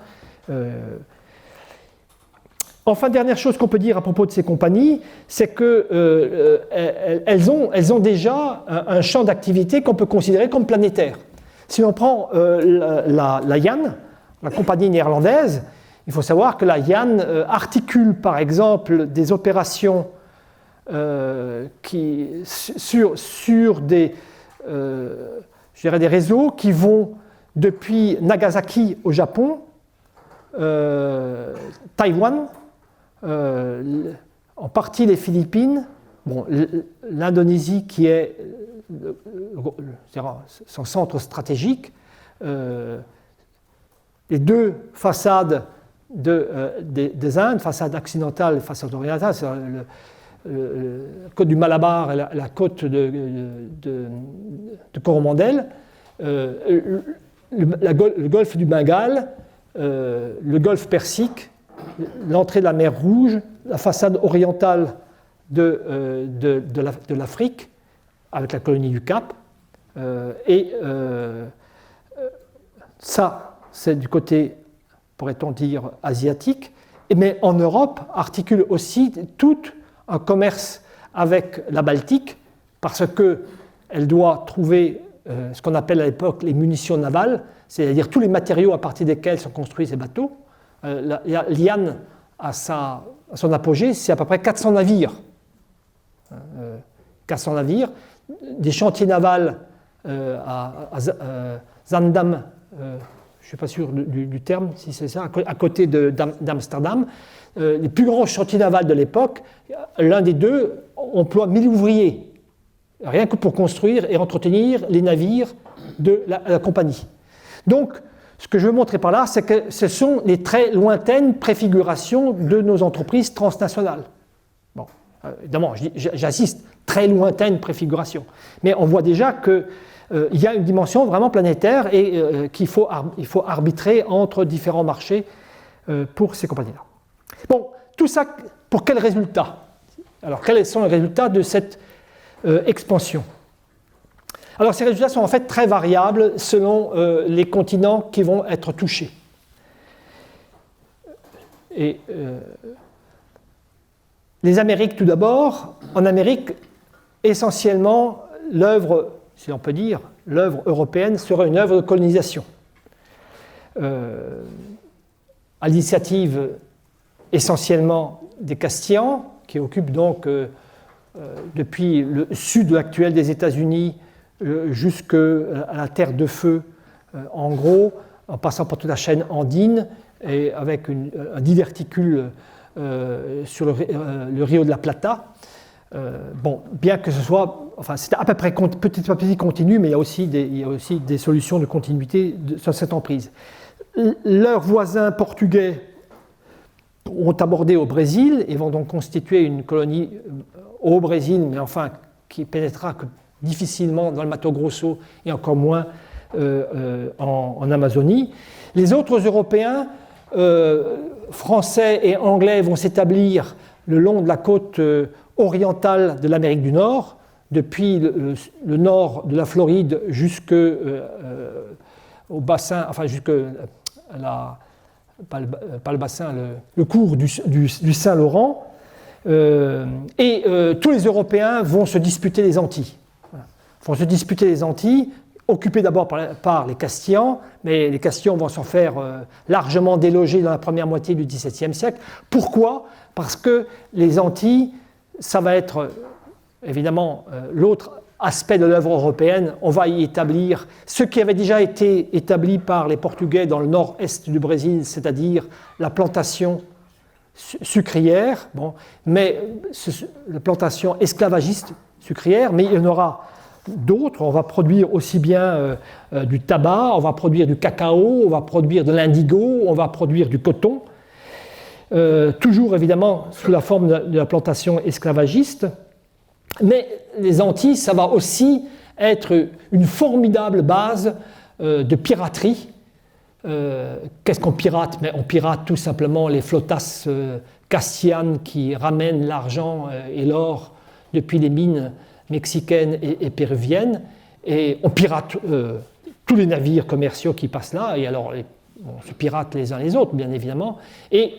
Enfin, dernière chose qu'on peut dire à propos de ces compagnies, c'est qu'elles ont déjà un champ d'activité qu'on peut considérer comme planétaire. Si on prend la Jan, la compagnie néerlandaise, il faut savoir que la Jan articule par exemple des opérations sur des réseaux qui vont depuis Nagasaki au Japon, Taïwan, en partie les Philippines, l'Indonésie qui est son centre stratégique, les deux façades des Indes, façade occidentale et façade orientale, c'est la côte du Malabar et la côte de Coromandel, le golfe du Bengale, le golfe Persique, l'entrée de la mer Rouge, la façade orientale de l'Afrique, avec la colonie du Cap, ça, c'est du côté, pourrait-on dire, asiatique, mais en Europe, articule aussi toute, un commerce avec la Baltique, parce qu'elle doit trouver ce qu'on appelle à l'époque les munitions navales, c'est-à-dire tous les matériaux à partir desquels sont construits ces bateaux. L'Iane, à son apogée, c'est à peu près 400 navires. 400 navires, des chantiers navals à Zaandam, je ne suis pas sûr du terme, si c'est ça, à côté d'Amsterdam. Les plus grands chantiers navals de l'époque, l'un des deux emploie 1000 ouvriers, rien que pour construire et entretenir les navires de la compagnie. Donc, ce que je veux montrer par là, c'est que ce sont les très lointaines préfigurations de nos entreprises transnationales. Bon, évidemment, j'insiste, très lointaines préfigurations. Mais on voit déjà qu'il y a une dimension vraiment planétaire et qu'il faut arbitrer entre différents marchés pour ces compagnies-là. Bon, tout ça, pour quels résultats? Alors, quels sont les résultats de cette expansion? Alors, ces résultats sont en fait très variables selon les continents qui vont être touchés. Et les Amériques, tout d'abord. En Amérique, essentiellement, l'œuvre, si on peut dire, l'œuvre européenne sera une œuvre de colonisation. À l'initiative essentiellement des Castillans, qui occupent donc depuis le sud actuel des États-Unis jusqu'à la Terre de Feu, en gros, en passant par toute la chaîne andine, et avec un diverticule sur le Rio de la Plata. Bon, bien que ce soit, enfin, c'est à peu près petit à petit continu, mais il y a aussi des solutions de continuité sur cette emprise. Leurs voisins portugais ont abordé au Brésil et vont donc constituer une colonie au Brésil, mais enfin qui pénétrera que difficilement dans le Mato Grosso et encore moins en Amazonie. Les autres Européens, français et anglais, vont s'établir le long de la côte orientale de l'Amérique du Nord, depuis le nord de la Floride jusqu'au bassin, enfin jusqu'à la... Pas le bassin, le cours du Saint-Laurent, et tous les Européens vont se disputer les Antilles. Vont se disputer les Antilles, occupées d'abord par les Castillans, mais les Castillans vont s'en faire largement déloger dans la première moitié du XVIIe siècle. Pourquoi? Parce que les Antilles, ça va être évidemment l'autre aspect de l'œuvre européenne. On va y établir ce qui avait déjà été établi par les Portugais dans le nord-est du Brésil, c'est-à-dire la plantation sucrière, bon, mais la plantation esclavagiste sucrière, mais il y en aura d'autres. On va produire aussi bien du tabac, on va produire du cacao, on va produire de l'indigo, on va produire du coton, toujours évidemment sous la forme de la plantation esclavagiste. Mais les Antilles, ça va aussi être une formidable base de piraterie. Qu'est-ce qu'on pirate? Mais on pirate tout simplement les flottas castillanes qui ramènent l'argent et l'or depuis les mines mexicaines et péruviennes. Et on pirate tous les navires commerciaux qui passent là. Et alors, on se pirate les uns les autres, bien évidemment. Et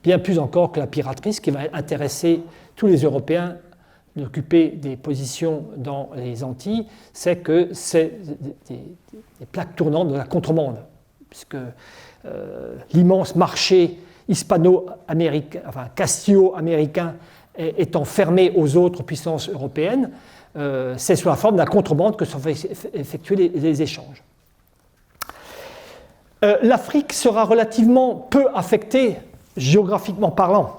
bien plus encore que la piraterie, ce qui va intéresser tous les Européens d'occuper des positions dans les Antilles, c'est que c'est des plaques tournantes de la contrebande, puisque l'immense marché hispano-américain, enfin castillo-américain, étant fermé aux autres puissances européennes, c'est sous la forme de la contrebande que sont effectués les échanges. L'Afrique sera relativement peu affectée, géographiquement parlant.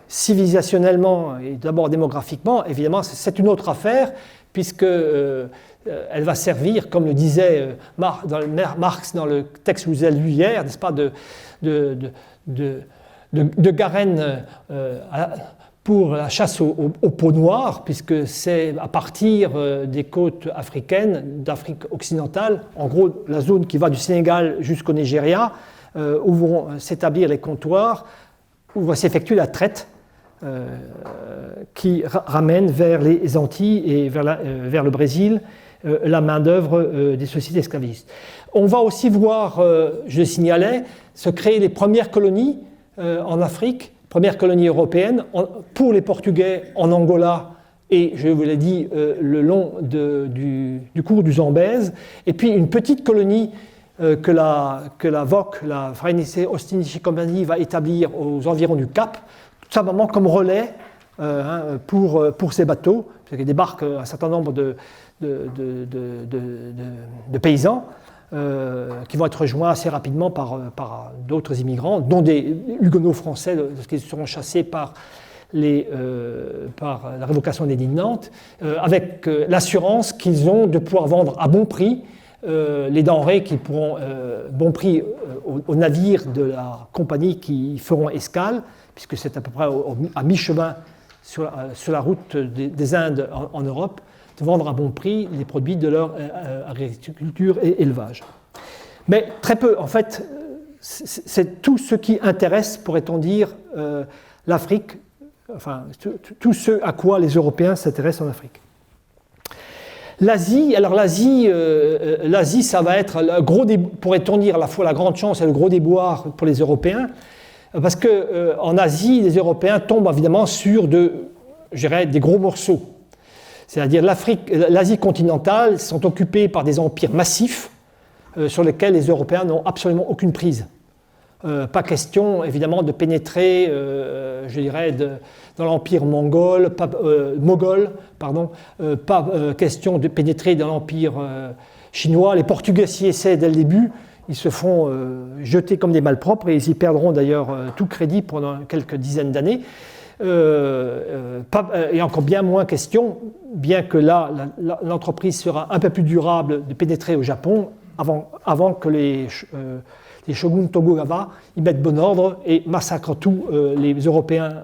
Civilisationnellement et d'abord démographiquement, évidemment, c'est une autre affaire, puisque elle va servir, comme le disait Marx dans le texte que je vous ai lu hier, n'est-ce pas, de Garenne pour la chasse au peau noir, puisque c'est à partir des côtes africaines, d'Afrique occidentale, en gros la zone qui va du Sénégal jusqu'au Nigeria, où vont s'établir les comptoirs, où va s'effectuer la traite qui ramène vers les Antilles et vers le Brésil la main-d'œuvre des sociétés esclavagistes. On va aussi voir, je le signalais, se créer les premières colonies en Afrique première colonie européenne, pour les Portugais en Angola et, je vous l'ai dit, le long du cours du Zambèze, et puis une petite colonie que la VOC, la Vereinigte Ostindische Compagnie, va établir aux environs du Cap, tout simplement comme relais pour ces bateaux, parce qu'il débarque un certain nombre de paysans qui vont être rejoints assez rapidement par d'autres immigrants, dont des huguenots français qui seront chassés par la révocation des édits de Nantes, avec l'assurance qu'ils ont de pouvoir vendre à bon prix les denrées qui pourront, bon prix, aux navires de la compagnie qui feront escale, puisque c'est à peu près à mi-chemin sur la route des Indes en Europe, de vendre à bon prix les produits de leur agriculture et élevage. Mais très peu, en fait, c'est tout ce qui intéresse, pourrait-on dire, l'Afrique, enfin, tout ce à quoi les Européens s'intéressent en Afrique. L'Asie, alors l'Asie, ça va être, pourrait-on dire, à la fois la grande chance et le gros déboire pour les Européens, parce qu'en Asie, les Européens tombent évidemment sur des gros morceaux. C'est-à-dire l'Asie continentale sont occupés par des empires massifs sur lesquels les Européens n'ont absolument aucune prise. Pas question, évidemment, de pénétrer, dans l'empire moghol, pas question de pénétrer dans l'empire chinois. Les Portugais s'y essaient dès le début, ils se font jeter comme des malpropres et ils y perdront d'ailleurs tout crédit pendant quelques dizaines d'années. Et encore bien moins question, bien que là, l'entreprise sera un peu plus durable de pénétrer au Japon avant que les shoguns Tokugawa y mettent bon ordre et massacrent tous les Européens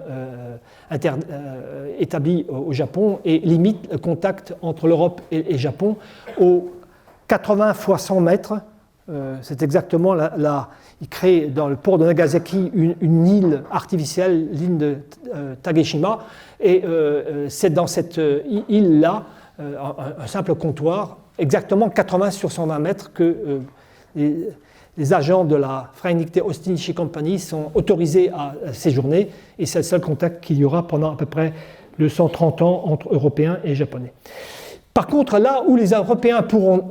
établis au Japon et limitent le contact entre l'Europe et le Japon aux 80 fois 100 mètres. C'est exactement il crée dans le port de Nagasaki une île artificielle, l'île de Takeshima, et c'est dans cette île-là, un simple comptoir, exactement 80 sur 120 mètres que les agents de la Vereinigte Ostindische Compagnie sont autorisés à séjourner, et c'est le seul contact qu'il y aura pendant à peu près 230 ans entre Européens et Japonais. Par contre, là où les Européens pourront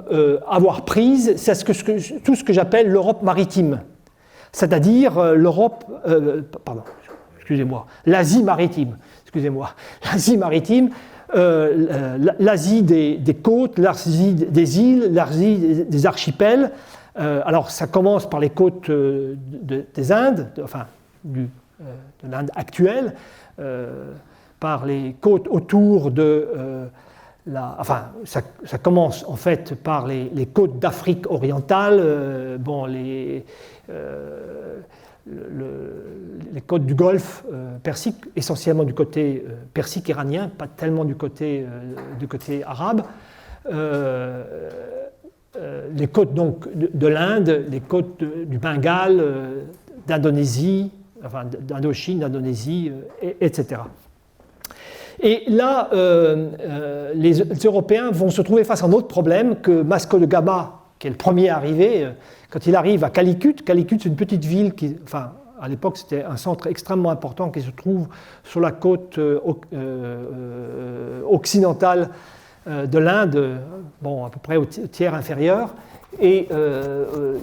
avoir prise, c'est tout ce que j'appelle l'Europe maritime, c'est-à-dire l'Asie maritime, l'Asie maritime, l'Asie des côtes, l'Asie des îles, l'Asie des archipels. Alors, ça commence par les côtes des Indes, de l'Inde actuelle, par les côtes autour de ça commence en fait par les côtes d'Afrique orientale, les côtes du Golfe Persique, essentiellement du côté persique iranien, pas tellement du côté arabe. Les côtes donc de l'Inde, les côtes du Bengale, d'Indonésie, d'Indochine, d'Indonésie, etc. Et là, les Européens vont se trouver face à un autre problème que Vasco de Gama, qui est le premier arrivé, quand il arrive à Calicut. Calicut, c'est une petite ville qui, à l'époque, c'était un centre extrêmement important qui se trouve sur la côte occidentale de l'Inde, à peu près au tiers inférieur, et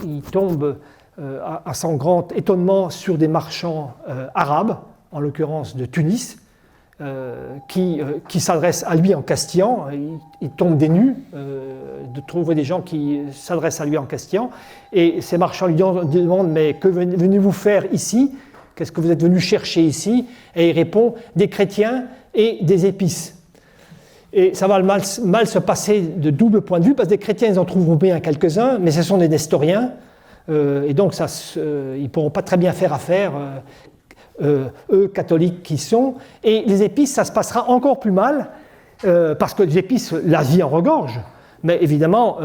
il tombe à son grand étonnement sur des marchands arabes, en l'occurrence de Tunis, qui s'adressent à lui en castillan. Il tombe des nues de trouver des gens qui s'adressent à lui en castillan, et ces marchands lui demandent « Mais que venez-vous faire ici? Qu'est-ce que vous êtes venu chercher ici ?» Et il répond « Des chrétiens et des épices ». Et ça va mal se passer de double point de vue, parce que des chrétiens, ils en trouveront bien quelques-uns, mais ce sont des nestoriens, et donc ils ne pourront pas très bien faire affaire, eux, catholiques qui sont. Et les épices, ça se passera encore plus mal, parce que les épices, l'Asie en regorge, mais évidemment,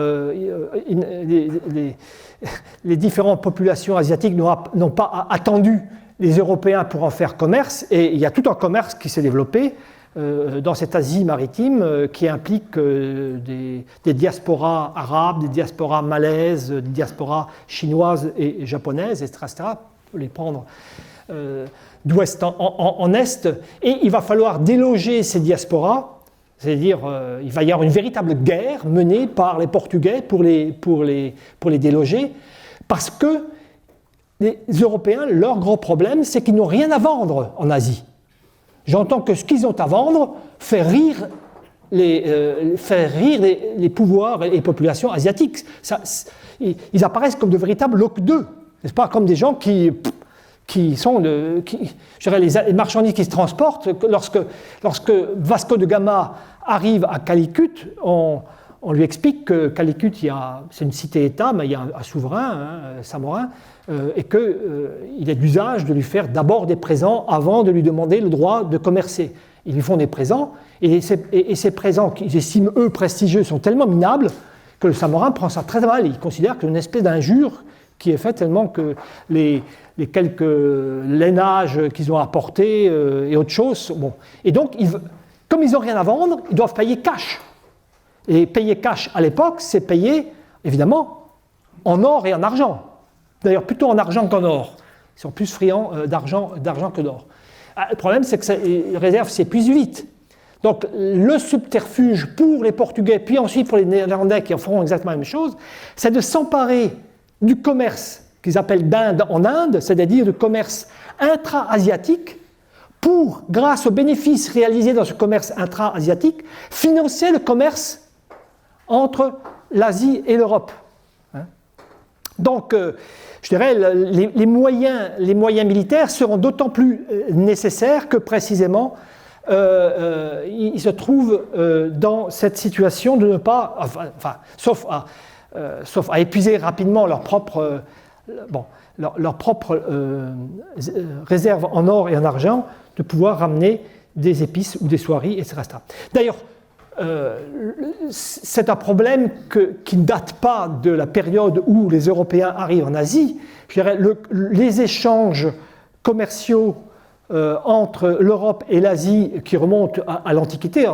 les différentes populations asiatiques n'ont pas attendu les Européens pour en faire commerce, et il y a tout un commerce qui s'est développé dans cette Asie maritime qui implique des diasporas arabes, des diasporas malaises, des diasporas chinoises et japonaises, etc. On peut les prendre d'ouest en est, et il va falloir déloger ces diasporas, c'est-à-dire il va y avoir une véritable guerre menée par les Portugais pour les déloger, parce que les Européens, leur gros problème, c'est qu'ils n'ont rien à vendre en Asie. J'entends que ce qu'ils ont à vendre fait rire les pouvoirs et les populations asiatiques. Ils apparaissent comme de véritables loques-d'œufs, n'est-ce pas, comme des gens qui sont je dirais, les marchandises qui se transportent. Lorsque Vasco de Gama arrive à Calicut, on lui explique que Calicut, c'est une cité-État, mais il y a un souverain, Samorin, et qu'il est d'usage de lui faire d'abord des présents avant de lui demander le droit de commercer. Ils lui font des présents, et ces présents qu'ils estiment, eux, prestigieux, sont tellement minables que le Samorin prend ça très mal. Il considère qu'il y a une espèce d'injure qui est faite tellement que les quelques lainages qu'ils ont apportés et autre chose. Bon. Et donc, comme ils n'ont rien à vendre, ils doivent payer cash. Et payer cash à l'époque, c'est payer, évidemment, en or et en argent. D'ailleurs, plutôt en argent qu'en or. Ils sont plus friands d'argent que d'or. Le problème, c'est que les réserves s'épuisent vite. Donc, le subterfuge pour les Portugais, puis ensuite pour les Néerlandais qui en feront exactement la même chose, c'est de s'emparer du commerce qu'ils appellent d'Inde en Inde, c'est-à-dire du commerce intra-asiatique, pour, grâce aux bénéfices réalisés dans ce commerce intra-asiatique, financer le commerce entre l'Asie et l'Europe. Donc, je dirais, les moyens militaires seront d'autant plus nécessaires que précisément ils se trouvent dans cette situation de ne pas, sauf à épuiser rapidement leur propre réserve en or et en argent, de pouvoir ramener des épices ou des soieries, etc. D'ailleurs, c'est un problème qui ne date pas de la période où les Européens arrivent en Asie. Je dirais, les échanges commerciaux entre l'Europe et l'Asie qui remontent à l'Antiquité,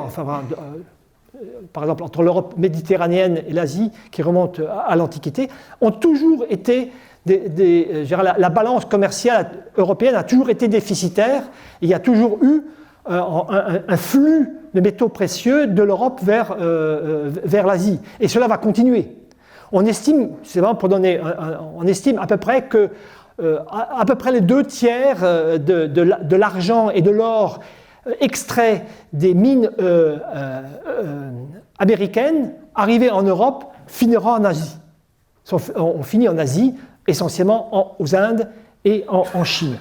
par exemple entre l'Europe méditerranéenne et l'Asie qui remontent à l'Antiquité, ont toujours été la balance commerciale européenne a toujours été déficitaire. Il y a toujours eu un flux de métaux précieux de l'Europe vers l'Asie. Et cela va continuer. On estime, c'est vraiment pour donner, on estime à peu près que à peu près les 2/3 de l'argent et de l'or extraits des mines américaines arrivées en Europe finira en Asie. On finit en Asie, essentiellement aux Indes et en Chine.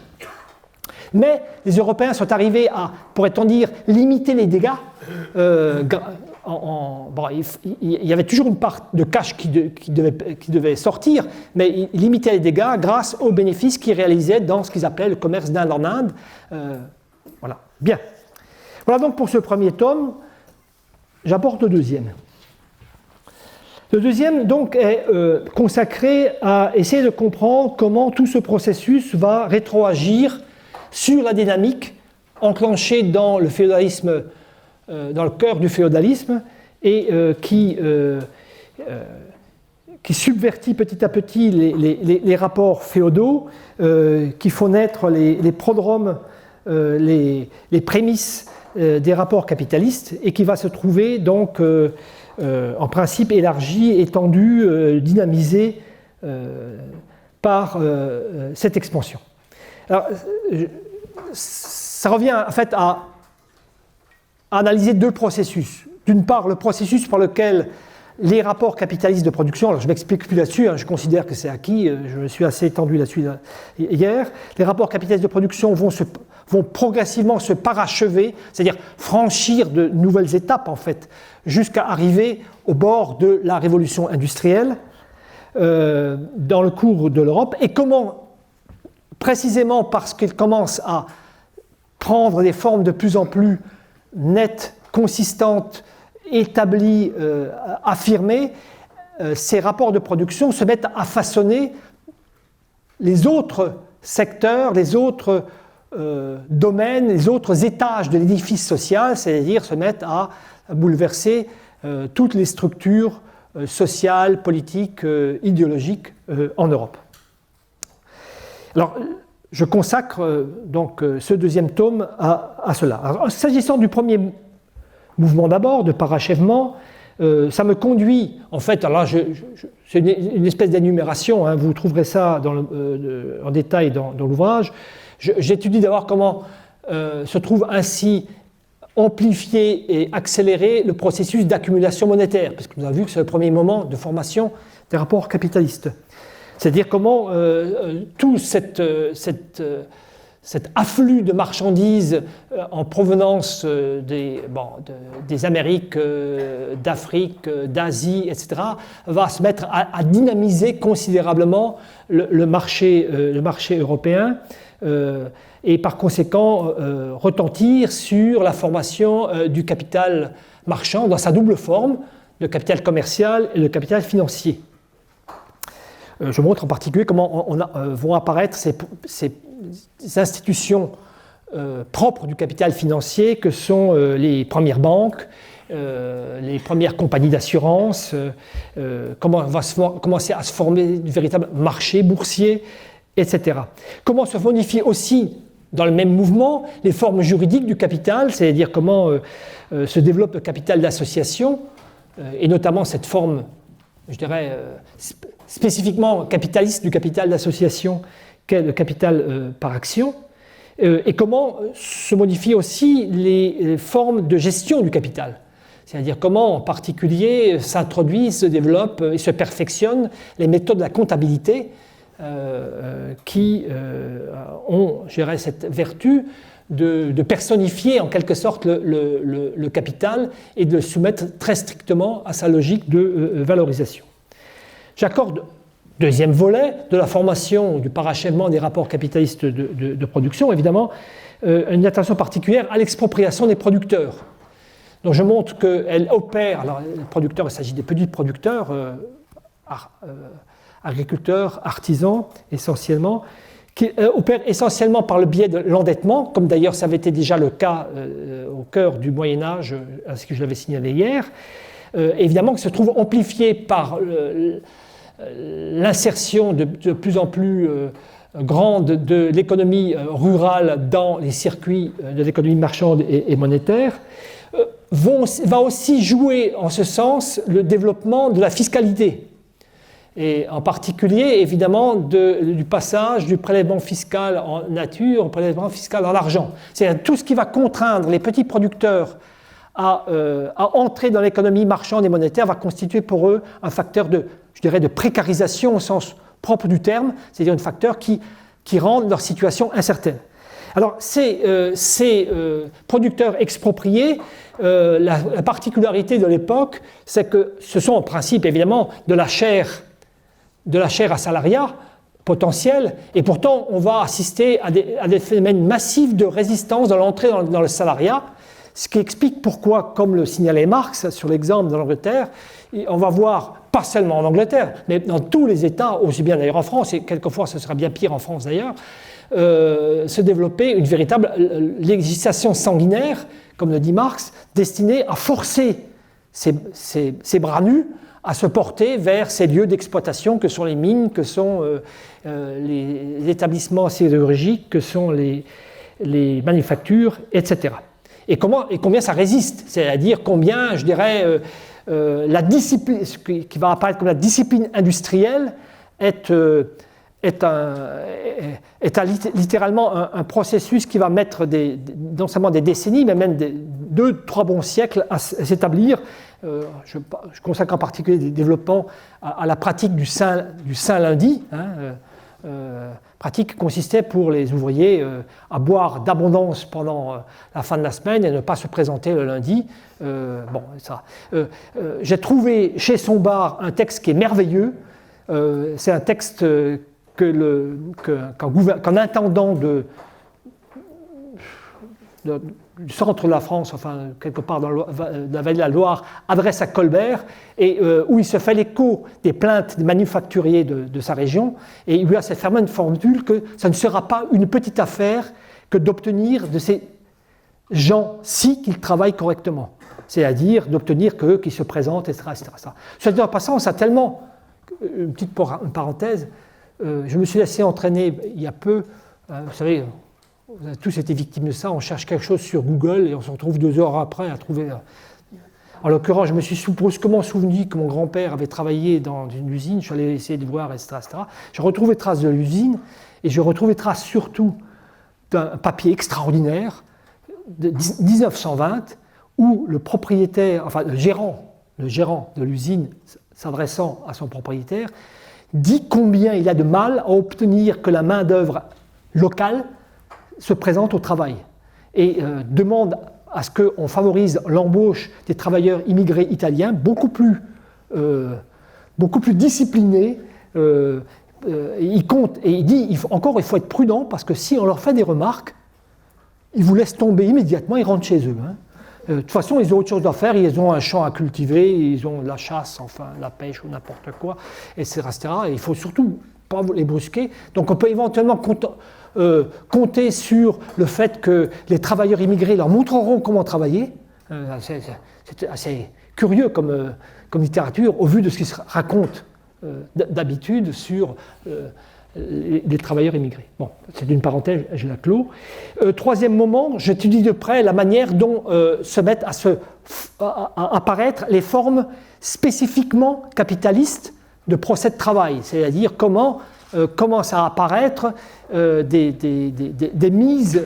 Mais les Européens sont arrivés à, pourrait-on dire, limiter les dégâts. Il y avait toujours une part de cash qui devait sortir, mais ils limitaient les dégâts grâce aux bénéfices qu'ils réalisaient dans ce qu'ils appelaient le commerce d'Inde en Inde. Voilà. Bien. Voilà donc pour ce premier tome. J'apporte le deuxième. Le deuxième donc est consacré à essayer de comprendre comment tout ce processus va rétroagir sur la dynamique enclenchée dans le féodalisme, dans le cœur du féodalisme, et qui subvertit petit à petit les rapports féodaux, qui font naître les prodromes, les prémices des rapports capitalistes, et qui va se trouver donc en principe élargi, étendu, dynamisé par cette expansion. Alors, ça revient en fait à analyser deux processus. D'une part, le processus par lequel les rapports capitalistes de production, alors je ne m'explique plus là-dessus, je considère que c'est acquis, je me suis assez étendu là-dessus hier, les rapports capitalistes de production vont progressivement se parachever, c'est-à-dire franchir de nouvelles étapes en fait, jusqu'à arriver au bord de la révolution industrielle dans le cours de l'Europe. Et comment, précisément parce qu'il commence à prendre des formes de plus en plus nettes, consistantes, établies, affirmées, ces rapports de production se mettent à façonner les autres secteurs, les autres domaines, les autres étages de l'édifice social, c'est-à-dire se mettent à bouleverser toutes les structures sociales, politiques, idéologiques en Europe. Alors, je consacre donc ce deuxième tome à cela. Alors, s'agissant du premier mouvement d'abord, de parachèvement, ça me conduit, en fait, alors là, c'est une espèce d'énumération, hein, vous trouverez ça en détail dans l'ouvrage. J'étudie d'abord comment se trouve ainsi amplifié et accéléré le processus d'accumulation monétaire, parce que nous avons vu que c'est le premier moment de formation des rapports capitalistes. C'est-à-dire comment tout cet afflux de marchandises en provenance des Amériques, d'Afrique, d'Asie, etc., va se mettre à dynamiser considérablement le marché européen et par conséquent retentir sur la formation du capital marchand dans sa double forme, le capital commercial et le capital financier. Je montre en particulier comment vont apparaître ces institutions propres du capital financier que sont les premières banques, les premières compagnies d'assurance, comment va commencer à se former du véritable marché boursier, etc. Comment se modifient aussi, dans le même mouvement, les formes juridiques du capital, c'est-à-dire comment se développe le capital d'association, et notamment cette forme, je dirais, spécifiquement capitaliste du capital d'association qu'est le capital par action, et comment se modifient aussi les formes de gestion du capital. C'est-à-dire comment en particulier s'introduisent, se développent et se perfectionnent les méthodes de la comptabilité qui ont, je dirais, cette vertu de personnifier en quelque sorte le capital et de le soumettre très strictement à sa logique de valorisation. J'accorde, deuxième volet de la formation du parachèvement des rapports capitalistes de production, évidemment, une attention particulière à l'expropriation des producteurs. Donc je montre qu'elle opère, alors les producteurs, il s'agit des petits producteurs, agriculteurs, artisans essentiellement, qui opèrent essentiellement par le biais de l'endettement, comme d'ailleurs ça avait été déjà le cas au cœur du Moyen-Âge, ce que je l'avais signalé hier, évidemment qui se trouve amplifié par l'insertion de plus en plus grande de l'économie rurale dans les circuits de l'économie marchande et monétaire, va aussi jouer en ce sens le développement de la fiscalité. Et en particulier, évidemment, du passage du prélèvement fiscal en nature au prélèvement fiscal en argent. C'est-à-dire tout ce qui va contraindre les petits producteurs à entrer dans l'économie marchande et monétaire va constituer pour eux un facteur de précarisation au sens propre du terme, c'est-à-dire un facteur qui rend leur situation incertaine. Alors, ces producteurs expropriés, la particularité de l'époque, c'est que ce sont en principe, évidemment, de la chair à salariat potentiel, et pourtant on va assister à des phénomènes massifs de résistance dans l'entrée dans le salariat, ce qui explique pourquoi, comme le signalait Marx sur l'exemple de l'Angleterre, on va voir, pas seulement en Angleterre, mais dans tous les États, aussi bien d'ailleurs en France, et quelquefois ce sera bien pire en France d'ailleurs, se développer une véritable législation sanguinaire, comme le dit Marx, destinée à forcer ces bras nus à se porter vers ces lieux d'exploitation que sont les mines, que sont les établissements sidérurgiques, que sont les manufactures, etc. Et combien ça résiste, c'est-à-dire combien, je dirais, la discipline, ce qui va apparaître comme la discipline industrielle est littéralement un processus qui va mettre non seulement des décennies, mais même 2-3 bons siècles à s'établir. Je consacre en particulier des développements à la pratique du Saint lundi, pratique qui consistait pour les ouvriers à boire d'abondance pendant la fin de la semaine et ne pas se présenter le lundi. J'ai trouvé chez Sombart un texte qui est merveilleux. C'est un texte qu'un intendant du centre de la France, enfin quelque part dans la vallée de la Loire, adresse à Colbert, et où il se fait l'écho des plaintes des manufacturiers de sa région, et il lui a cette fermeuse formule que ça ne sera pas une petite affaire que d'obtenir de ces gens-ci qu'ils travaillent correctement, c'est-à-dire d'obtenir qu'eux qui se présentent, etc. Cela dit en passant, ça a tellement, une petite parenthèse, je me suis laissé entraîner il y a peu Vous savez, vous avez tous été victimes de ça, on cherche quelque chose sur Google et on se retrouve 2 heures après à trouver... En l'occurrence, je me suis brusquement souvenu que mon grand-père avait travaillé dans une usine, je suis allé essayer de voir, etc. J'ai retrouvé trace de l'usine et j'ai retrouvé trace surtout d'un papier extraordinaire de 1920 où le propriétaire, enfin le gérant de l'usine s'adressant à son propriétaire dit combien il a de mal à obtenir que la main-d'œuvre locale se présente au travail et demande à ce qu'on favorise l'embauche des travailleurs immigrés italiens beaucoup plus disciplinés. Il compte et il dit il faut être prudent parce que si on leur fait des remarques, ils vous laissent tomber immédiatement, ils rentrent chez eux. De toute façon, ils ont autre chose à faire, ils ont un champ à cultiver, ils ont de la chasse, enfin la pêche ou n'importe quoi, etc. Et il ne faut surtout pas les brusquer. Donc on peut éventuellement compter sur le fait que les travailleurs immigrés leur montreront comment travailler. C'est assez curieux comme littérature au vu de ce qui se raconte d'habitude sur les travailleurs immigrés. Bon, c'est une parenthèse, je la clos. Troisième moment, j'étudie de près la manière dont se mettent à apparaître les formes spécifiquement capitalistes de procès de travail, c'est-à-dire comment commencent à apparaître des mises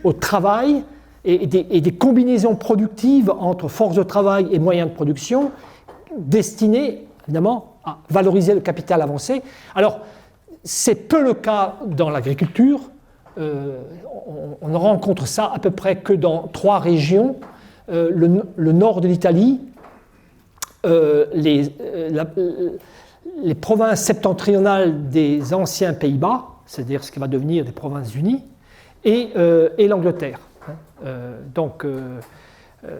au travail et des combinaisons productives entre forces de travail et moyens de production destinées évidemment à valoriser le capital avancé. Alors, c'est peu le cas dans l'agriculture. On ne rencontre ça à peu près que dans 3 régions. Le nord de l'Italie, les provinces septentrionales des anciens Pays-Bas, c'est-à-dire ce qui va devenir des provinces unies, et l'Angleterre. Donc,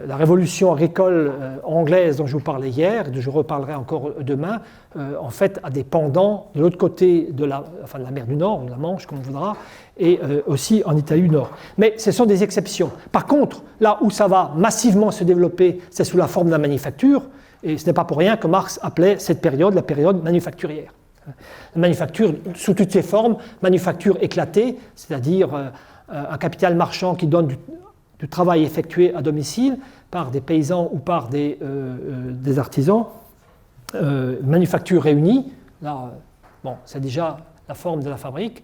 la révolution agricole anglaise dont je vous parlais hier, et dont je reparlerai encore demain, en fait a des pendants de l'autre côté de la mer du Nord, de la Manche comme on voudra, et aussi en Italie du Nord. Mais ce sont des exceptions. Par contre, là où ça va massivement se développer, c'est sous la forme de la manufacture, et ce n'est pas pour rien que Marx appelait cette période la période manufacturière. La manufacture sous toutes ses formes, manufacture éclatée, c'est-à-dire un capital marchand qui donne du travail effectué à domicile par des paysans ou par des artisans, manufacture réunie, là, c'est déjà la forme de la fabrique,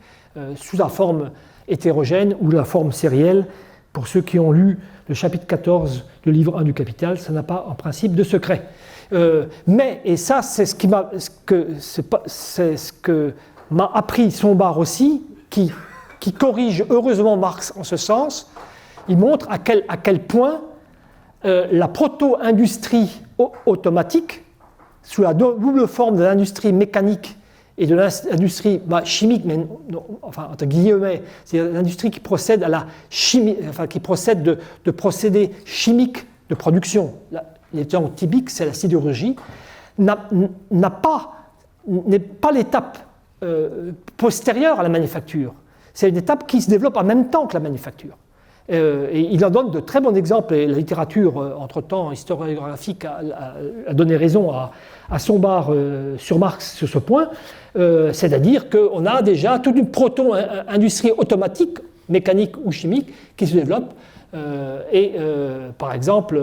sous la forme hétérogène ou la forme sérielle. Pour ceux qui ont lu le chapitre 14 du livre 1 du Capital, ça n'a pas en principe de secret. Mais, et ça c'est ce que m'a appris Sombart aussi, qui corrige heureusement Marx en ce sens. Il montre à quel point la proto-industrie automatique, sous la double forme de l'industrie mécanique et de l'industrie chimique, mais enfin entre guillemets, c'est l'industrie qui procède à la chimie, enfin qui procède de procédés chimiques de production. L'exemple typique, c'est la sidérurgie, n'est pas l'étape postérieure à la manufacture. C'est une étape qui se développe en même temps que la manufacture. Et il en donne de très bons exemples, et la littérature, entre-temps, historiographique, a donné raison à Sombart sur Marx sur ce point, c'est-à-dire qu'on a déjà toute une proto-industrie automatique, mécanique ou chimique, qui se développe, par exemple,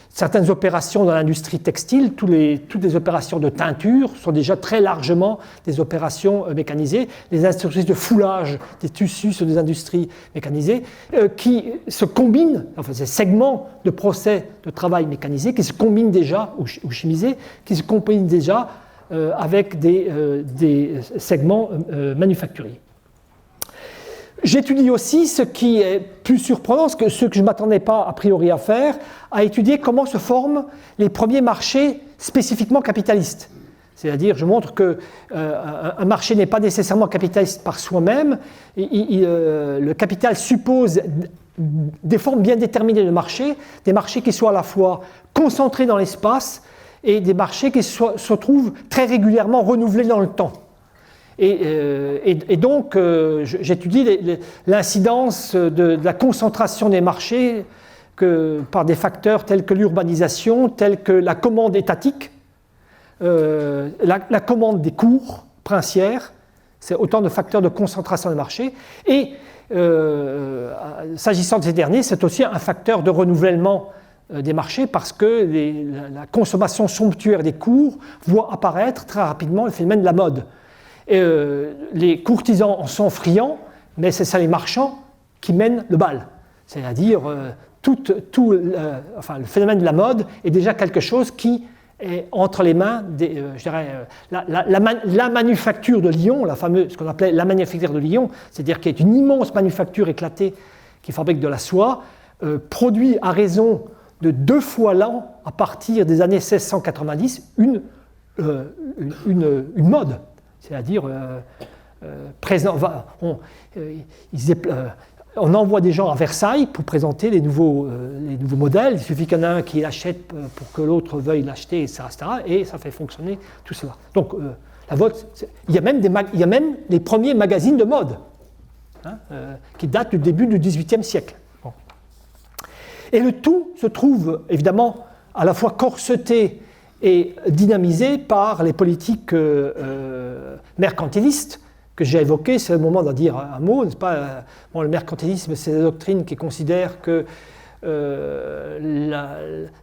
certaines opérations dans l'industrie textile, toutes les opérations de teinture sont déjà très largement des opérations mécanisées. Les industries de foulage des tissus sont des industries mécanisées qui se combinent, enfin ces segments de procès de travail mécanisés qui se combinent déjà, ou chimisés, qui se combinent déjà avec des segments manufacturiers. J'étudie aussi ce qui est plus surprenant, ce que je ne m'attendais pas a priori à faire, à étudier comment se forment les premiers marchés spécifiquement capitalistes. C'est-à-dire, je montre qu'un marché n'est pas nécessairement capitaliste par soi-même. Le capital suppose des formes bien déterminées de marché, des marchés qui soient à la fois concentrés dans l'espace et des marchés qui se trouvent très régulièrement renouvelés dans le temps. Et donc, j'étudie l'incidence de la concentration des marchés par des facteurs tels que l'urbanisation, tels que la commande étatique, la commande des cours princières, C'est autant de facteurs de concentration des marchés. Et s'agissant de ces derniers, c'est aussi un facteur de renouvellement des marchés parce que la consommation somptuaire des cours voit apparaître très rapidement le phénomène de la mode. Et, les courtisans en sont friands, mais c'est ça les marchands qui mènent le bal. C'est-à-dire, le phénomène de la mode est déjà quelque chose qui est entre les mains la manufacture de Lyon, ce qu'on appelait la manufacture de Lyon, c'est-à-dire qui est une immense manufacture éclatée qui fabrique de la soie, produit à raison de 2 fois l'an, à partir des années 1690, une mode. C'est-à-dire, on envoie des gens à Versailles pour présenter les nouveaux modèles. Il suffit qu'il y en ait un qui l'achète pour que l'autre veuille l'acheter, etc. Et ça fait fonctionner tout cela. Donc, la mode, il y a même les premiers magazines de mode qui datent du début du XVIIIe siècle. Bon. Et le tout se trouve évidemment à la fois corseté et dynamisé par les politiques mercantilistes que j'ai évoquées. C'est le moment d'en dire un mot, n'est-ce pas ? Le mercantilisme, c'est la doctrine qui considère que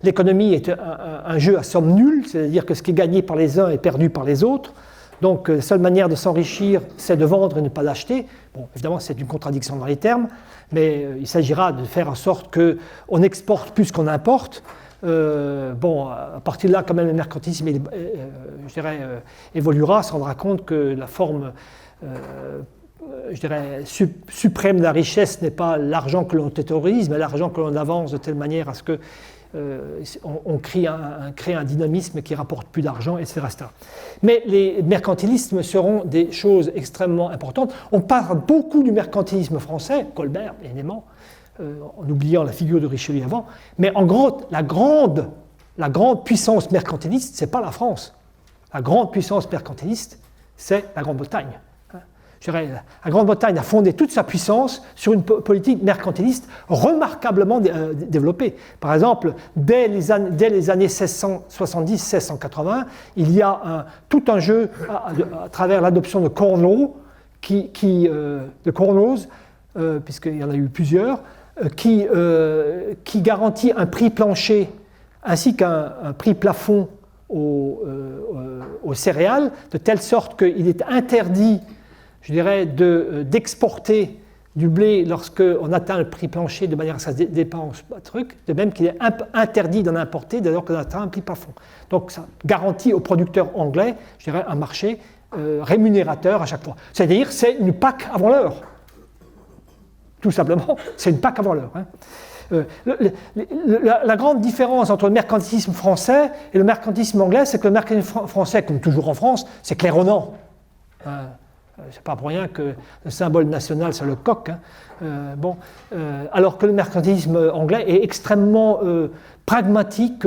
l'économie est un jeu à somme nulle, c'est-à-dire que ce qui est gagné par les uns est perdu par les autres. Donc, la seule manière de s'enrichir, c'est de vendre et ne pas d'acheter. Bon, évidemment, c'est une contradiction dans les termes, mais il s'agira de faire en sorte qu'on exporte plus qu'on importe. À partir de là, quand même, le mercantilisme, évoluera, se rendra compte que la forme, suprême de la richesse n'est pas l'argent que l'on théorise, mais l'argent que l'on avance de telle manière à ce que on crée un dynamisme qui rapporte plus d'argent, etc., etc. Mais les mercantilismes seront des choses extrêmement importantes. On parle beaucoup du mercantilisme français, Colbert, évidemment, en oubliant la figure de Richelieu avant, mais en gros, la grande puissance mercantiliste, ce n'est pas la France. La grande puissance mercantiliste, c'est la Grande-Bretagne. La Grande-Bretagne a fondé toute sa puissance sur une politique mercantiliste remarquablement développée. Par exemple, dès les années 1670-1680, il y a tout un jeu à travers l'adoption de Corn Law, de Corn Laws, puisqu'il y en a eu plusieurs, qui garantit un prix plancher ainsi qu'un prix plafond aux céréales, de telle sorte qu'il est interdit, je dirais, d'exporter du blé lorsqu'on atteint le prix plancher de manière à ce que ça dépense pas de truc, de même qu'il est interdit d'en importer dès lors qu'on atteint un prix plafond. Donc ça garantit aux producteurs anglais, je dirais, un marché rémunérateur à chaque fois. C'est-à-dire, c'est une Pâque avant l'heure. Tout simplement, c'est une Pâque avant l'heure. La grande différence entre le mercantilisme français et le mercantilisme anglais, c'est que le mercantilisme français, comme toujours en France, c'est claironnant. C'est pas pour rien que le symbole national, c'est le coq. Alors que le mercantilisme anglais est extrêmement pragmatique,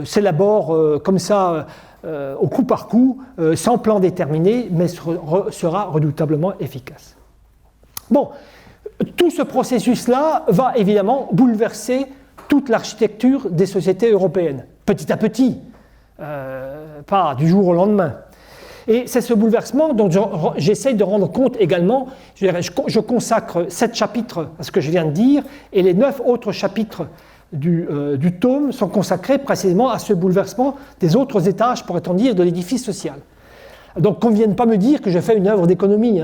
s'élabore comme ça au coup par coup, sans plan déterminé, mais sera redoutablement efficace. Bon, tout ce processus-là va évidemment bouleverser toute l'architecture des sociétés européennes, petit à petit, pas du jour au lendemain. Et c'est ce bouleversement dont j'essaye de rendre compte également. Je consacre 7 chapitres à ce que je viens de dire, et les 9 autres chapitres du tome sont consacrés précisément à ce bouleversement des autres étages, pourrait-on dire, de l'édifice social. Donc qu'on ne vienne pas me dire que je fais une œuvre d'économie.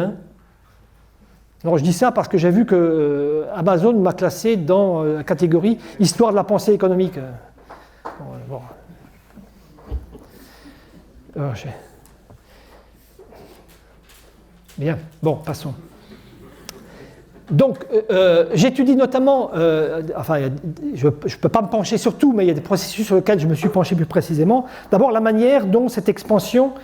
Alors je dis ça parce que j'ai vu que Amazon m'a classé dans la catégorie Histoire de la pensée économique. Bon. Bien, bon, passons. Donc, j'étudie notamment, je ne peux pas me pencher sur tout, mais il y a des processus sur lesquels je me suis penché plus précisément. D'abord, la manière dont cette expansion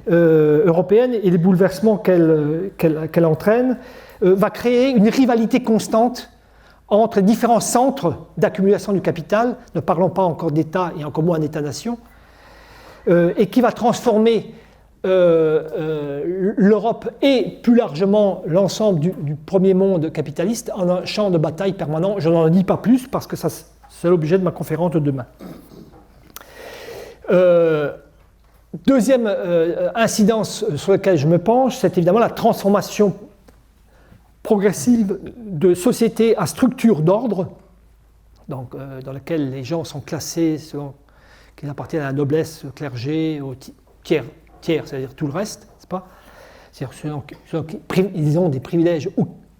européenne et les bouleversements qu'elle entraîne va créer une rivalité constante entre les différents centres d'accumulation du capital, ne parlons pas encore d'État et encore moins d'État-nation, et qui va transformer l'Europe et plus largement l'ensemble du premier monde capitaliste en un champ de bataille permanent. Je n'en dis pas plus parce que c'est l'objet de ma conférence de demain. Deuxième incidence sur laquelle je me penche, c'est évidemment la transformation progressive de sociétés à structure d'ordre, donc, dans laquelle les gens sont classés selon qu'ils appartiennent à la noblesse, au clergé, au tiers, c'est-à-dire tout le reste, n'est-ce pas? C'est-à-dire ils ont des privilèges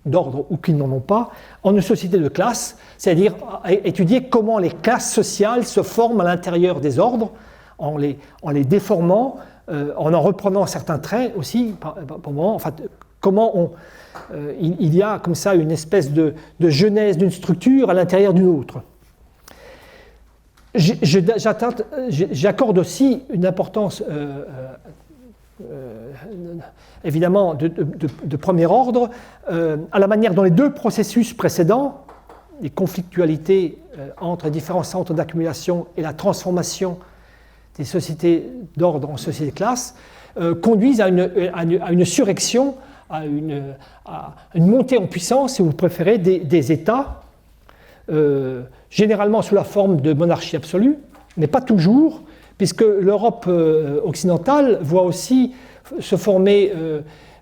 d'ordre ou qu'ils n'en ont pas, en une société de classe, c'est-à-dire étudier comment les classes sociales se forment à l'intérieur des ordres, en les déformant, en reprenant certains traits aussi, par moment, enfin, comment il y a comme ça une espèce de genèse d'une structure à l'intérieur d'une autre. J'accorde aussi une importance évidemment de premier ordre à la manière dont les deux processus précédents, les conflictualités entre les différents centres d'accumulation et la transformation des sociétés d'ordre en sociétés de classe, conduisent à une surrection, à une montée en puissance, si vous préférez, des États, généralement sous la forme de monarchie absolue, mais pas toujours, puisque l'Europe occidentale voit aussi se former,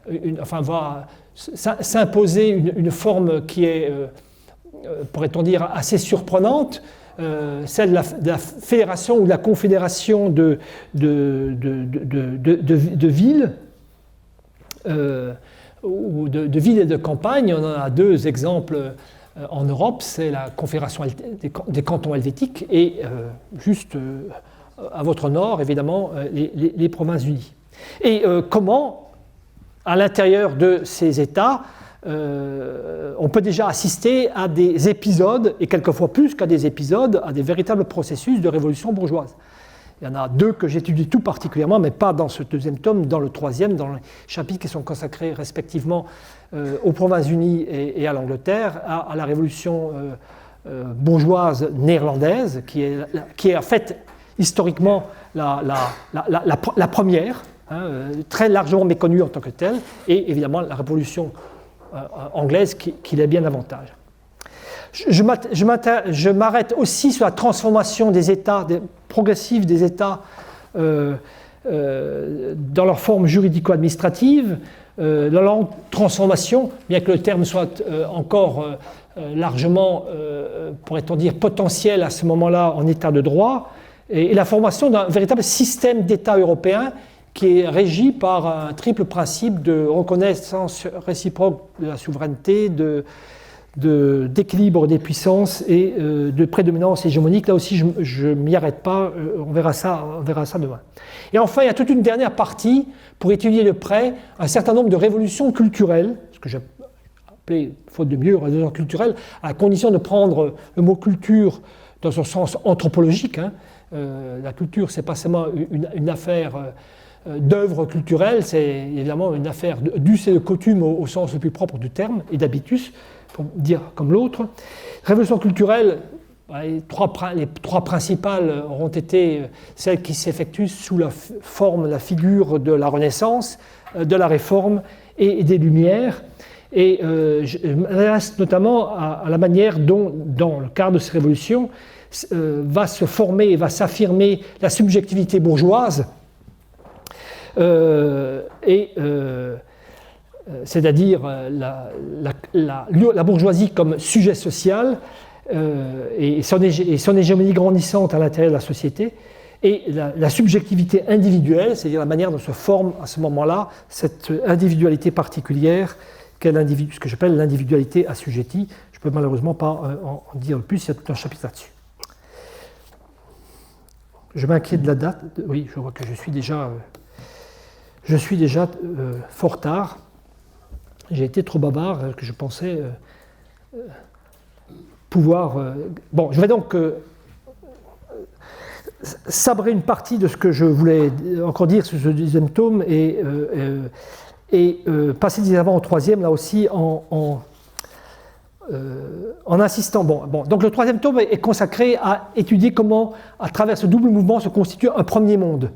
va s'imposer une forme qui est, pourrait-on dire, assez surprenante, celle de la fédération ou de la confédération de villes, ou de villes et de campagnes. On en a deux exemples en Europe, c'est la confédération des cantons helvétiques et juste à votre nord, évidemment, les Provinces-Unies. Et comment, à l'intérieur de ces États, on peut déjà assister à des épisodes, et quelquefois plus qu'à des épisodes, à des véritables processus de révolution bourgeoise. Il y en a deux que j'étudie tout particulièrement, mais pas dans ce deuxième tome, dans le troisième, dans les chapitres qui sont consacrés respectivement aux Provinces-Unies et à l'Angleterre, à la révolution bourgeoise néerlandaise, qui est en fait historiquement la première, très largement méconnue en tant que telle, et évidemment la révolution anglaise qui l'est bien davantage. Je m'arrête aussi sur la transformation des États, progressive des États dans leur forme juridico-administrative, dans leur transformation, bien que le terme soit encore largement, pourrait-on dire, potentiel à ce moment-là en état de droit, et la formation d'un véritable système d'État européen qui est régi par un triple principe de reconnaissance réciproque de la souveraineté, d'équilibre des puissances et de prédominance hégémonique. Là aussi, je ne m'y arrête pas, on verra ça demain. Et enfin, il y a toute une dernière partie pour étudier de près un certain nombre de révolutions culturelles, ce que j'ai appelé, faute de mieux, révolutions culturelles, à la condition de prendre le mot culture dans son sens anthropologique. La culture, ce n'est pas seulement une affaire d'œuvre culturelle, c'est évidemment une affaire d'us et de coutume au sens le plus propre du terme, et d'habitus, pour dire comme l'autre. Révolution culturelle, les trois principales auront été celles qui s'effectuent sous la forme, la figure de la Renaissance, de la Réforme et des Lumières. Et je m'intéresse notamment à la manière dont, dans le cadre de ces révolutions, va se former et va s'affirmer la subjectivité bourgeoise, c'est-à-dire la bourgeoisie comme sujet social et son hégémonie grandissante à l'intérieur de la société, et la subjectivité individuelle, c'est-à-dire la manière dont se forme à ce moment-là cette individualité particulière, ce que j'appelle l'individualité assujettie. Je ne peux malheureusement pas en dire plus, il y a tout un chapitre là-dessus. Je m'inquiète de la date. Oui, je vois que je suis déjà fort tard. J'ai été trop bavard que je pensais pouvoir... Bon, je vais donc sabrer une partie de ce que je voulais encore dire sur ce deuxième tome et passer directement au troisième, là aussi, en insistant. Donc le troisième tome est consacré à étudier comment, à travers ce double mouvement, se constitue un premier monde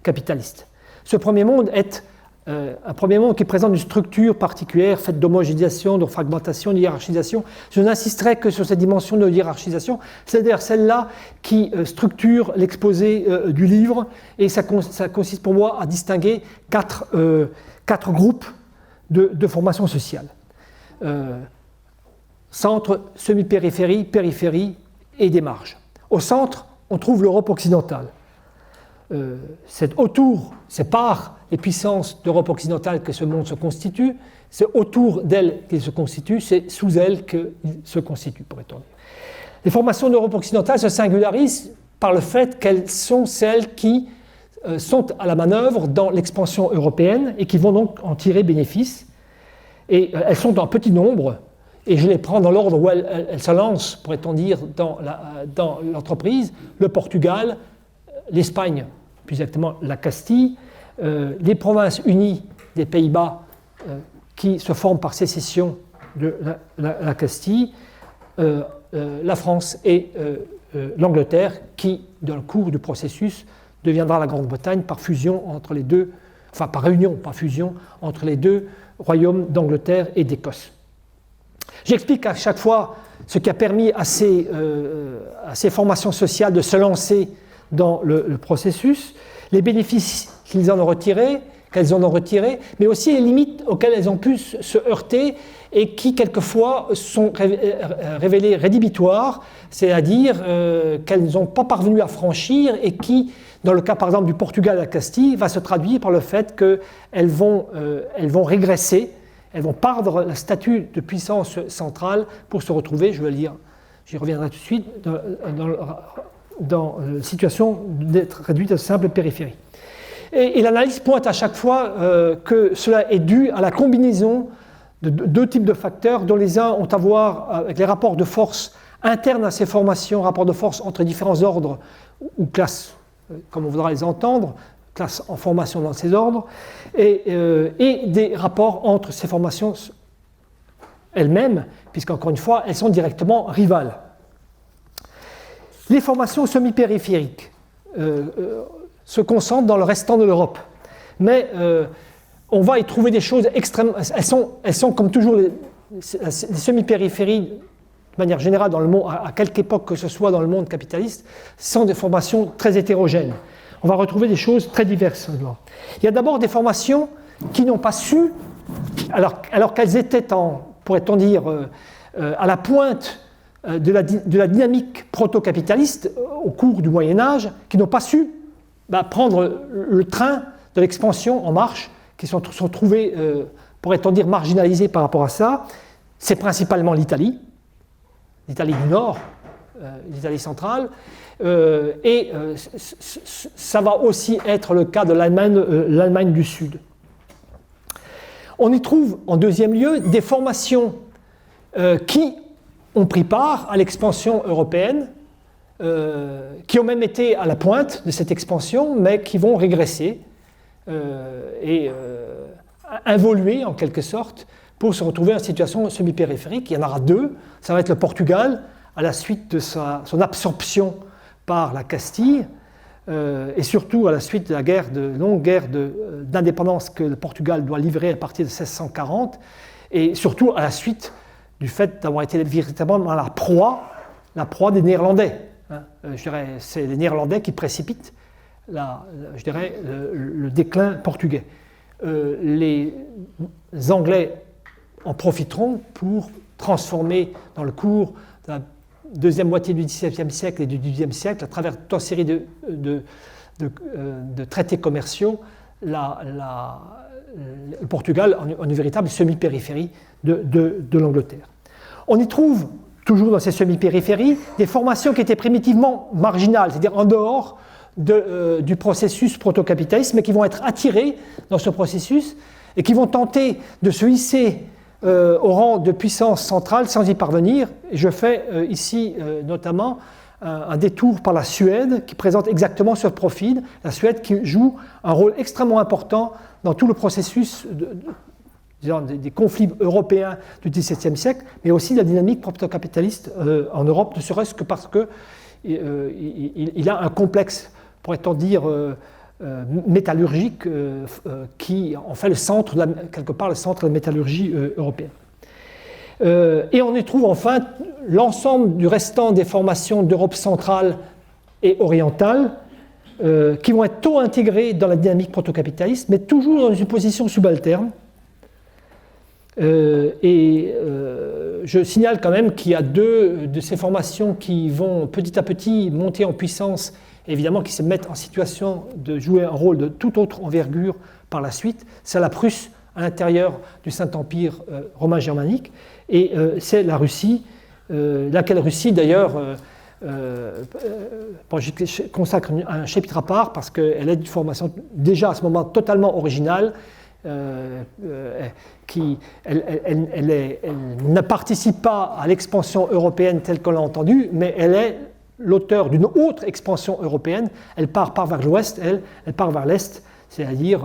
capitaliste. Ce premier monde est un premier monde qui présente une structure particulière faite d'homogénéisation, de fragmentation, de hiérarchisation. Je n'insisterai que sur cette dimension de hiérarchisation, c'est-à-dire celle-là qui structure l'exposé du livre, et ça consiste pour moi à distinguer quatre groupes de formation sociale. Centre, semi-périphérie, périphérie et des marges. Au centre, on trouve l'Europe occidentale. C'est autour, c'est par les puissances d'Europe occidentale que ce monde se constitue, c'est autour d'elle qu'il se constitue, c'est sous elle qu'il se constitue, pourrait-on dire. Les formations d'Europe occidentale se singularisent par le fait qu'elles sont celles qui sont à la manœuvre dans l'expansion européenne et qui vont donc en tirer bénéfice. Et elles sont en petit nombre, et je les prends dans l'ordre où elles se lancent, pourrait-on dire, dans l'entreprise: le Portugal, l'Espagne, plus exactement la Castille, les provinces unies des Pays-Bas qui se forment par sécession de la Castille, la France et l'Angleterre qui, dans le cours du processus, deviendra la Grande-Bretagne par fusion entre les deux, enfin par réunion, pas fusion, entre les deux royaumes d'Angleterre et d'Écosse. J'explique à chaque fois ce qui a permis à ces formations sociales de se lancer dans le processus, les bénéfices qu'elles en ont retirés, mais aussi les limites auxquelles elles ont pu se heurter et qui quelquefois sont révélées rédhibitoires, c'est-à-dire qu'elles n'ont pas parvenu à franchir et qui, dans le cas par exemple du Portugal et de la Castille, va se traduire par le fait qu'elles vont régresser, elles vont perdre le statut de puissance centrale pour se retrouver, je vais le dire, j'y reviendrai tout de suite, dans la situation d'être réduite à simple périphérie. Et l'analyse pointe à chaque fois que cela est dû à la combinaison de deux types de facteurs dont les uns ont à voir avec les rapports de force internes à ces formations, rapports de force entre différents ordres ou classes, comme on voudra les entendre, classes en formation dans ces ordres, et des rapports entre ces formations elles-mêmes, puisqu'encore une fois, elles sont directement rivales. Les formations semi-périphériques se concentrent dans le restant de l'Europe. Mais on va y trouver des choses extrêmement... Elles sont comme toujours les semi-périphéries, de manière générale, dans le monde, à quelque époque que ce soit dans le monde capitaliste, sont des formations très hétérogènes. On va retrouver des choses très diverses. Il y a d'abord des formations qui n'ont pas su, alors qu'elles étaient, pourrait-on dire, à la pointe de la dynamique proto-capitaliste au cours du Moyen-Âge, qui n'ont pas su prendre le train de l'expansion en marche, qui sont trouvés, pourrait-on dire, marginalisés par rapport à ça. C'est principalement l'Italie du Nord, l'Italie centrale, et ça va aussi être le cas de l'Allemagne du Sud. On y trouve, en deuxième lieu, des formations qui ont pris part à l'expansion européenne, qui ont même été à la pointe de cette expansion, mais qui vont régresser et involuer en quelque sorte pour se retrouver en situation semi-périphérique. Il y en aura deux. Ça va être le Portugal, à la suite de son absorption par la Castille, et surtout à la suite de la longue guerre d'indépendance que le Portugal doit livrer à partir de 1640, et surtout à la suite du fait d'avoir été véritablement la proie des Néerlandais. Je dirais, c'est les Néerlandais qui précipitent le déclin portugais. Les Anglais en profiteront pour transformer dans le cours de la deuxième moitié du XVIIe siècle et du XVIIIe siècle, à travers toute une série de traités commerciaux, le Portugal en une véritable semi-périphérie de l'Angleterre. On y trouve, toujours dans ces semi-périphéries, des formations qui étaient primitivement marginales, c'est-à-dire en dehors du processus proto-capitaliste, mais qui vont être attirées dans ce processus et qui vont tenter de se hisser au rang de puissance centrale sans y parvenir. Et je fais ici notamment un détour par la Suède qui présente exactement ce profil, la Suède qui joue un rôle extrêmement important dans tout le processus des conflits européens du XVIIe siècle, mais aussi de la dynamique proto-capitaliste en Europe, ne serait-ce que parce qu'il a un complexe, pourrait-on dire, métallurgique qui en fait quelque part le centre de la métallurgie européenne. Et on y trouve enfin l'ensemble du restant des formations d'Europe centrale et orientale qui vont être tôt intégrées dans la dynamique protocapitaliste, mais toujours dans une position subalterne. Je signale quand même qu'il y a deux de ces formations qui vont petit à petit monter en puissance, évidemment qui se mettent en situation de jouer un rôle de toute autre envergure par la suite. C'est la Prusse à l'intérieur du Saint-Empire romain germanique, et c'est la Russie, laquelle Russie d'ailleurs, je consacre un chapitre à part parce qu'elle est d'une formation déjà à ce moment totalement originale, elle ne participe pas à l'expansion européenne telle qu'on l'a entendue, mais elle est l'auteur d'une autre expansion européenne. Elle part pas vers l'ouest, elle part vers l'est, c'est-à-dire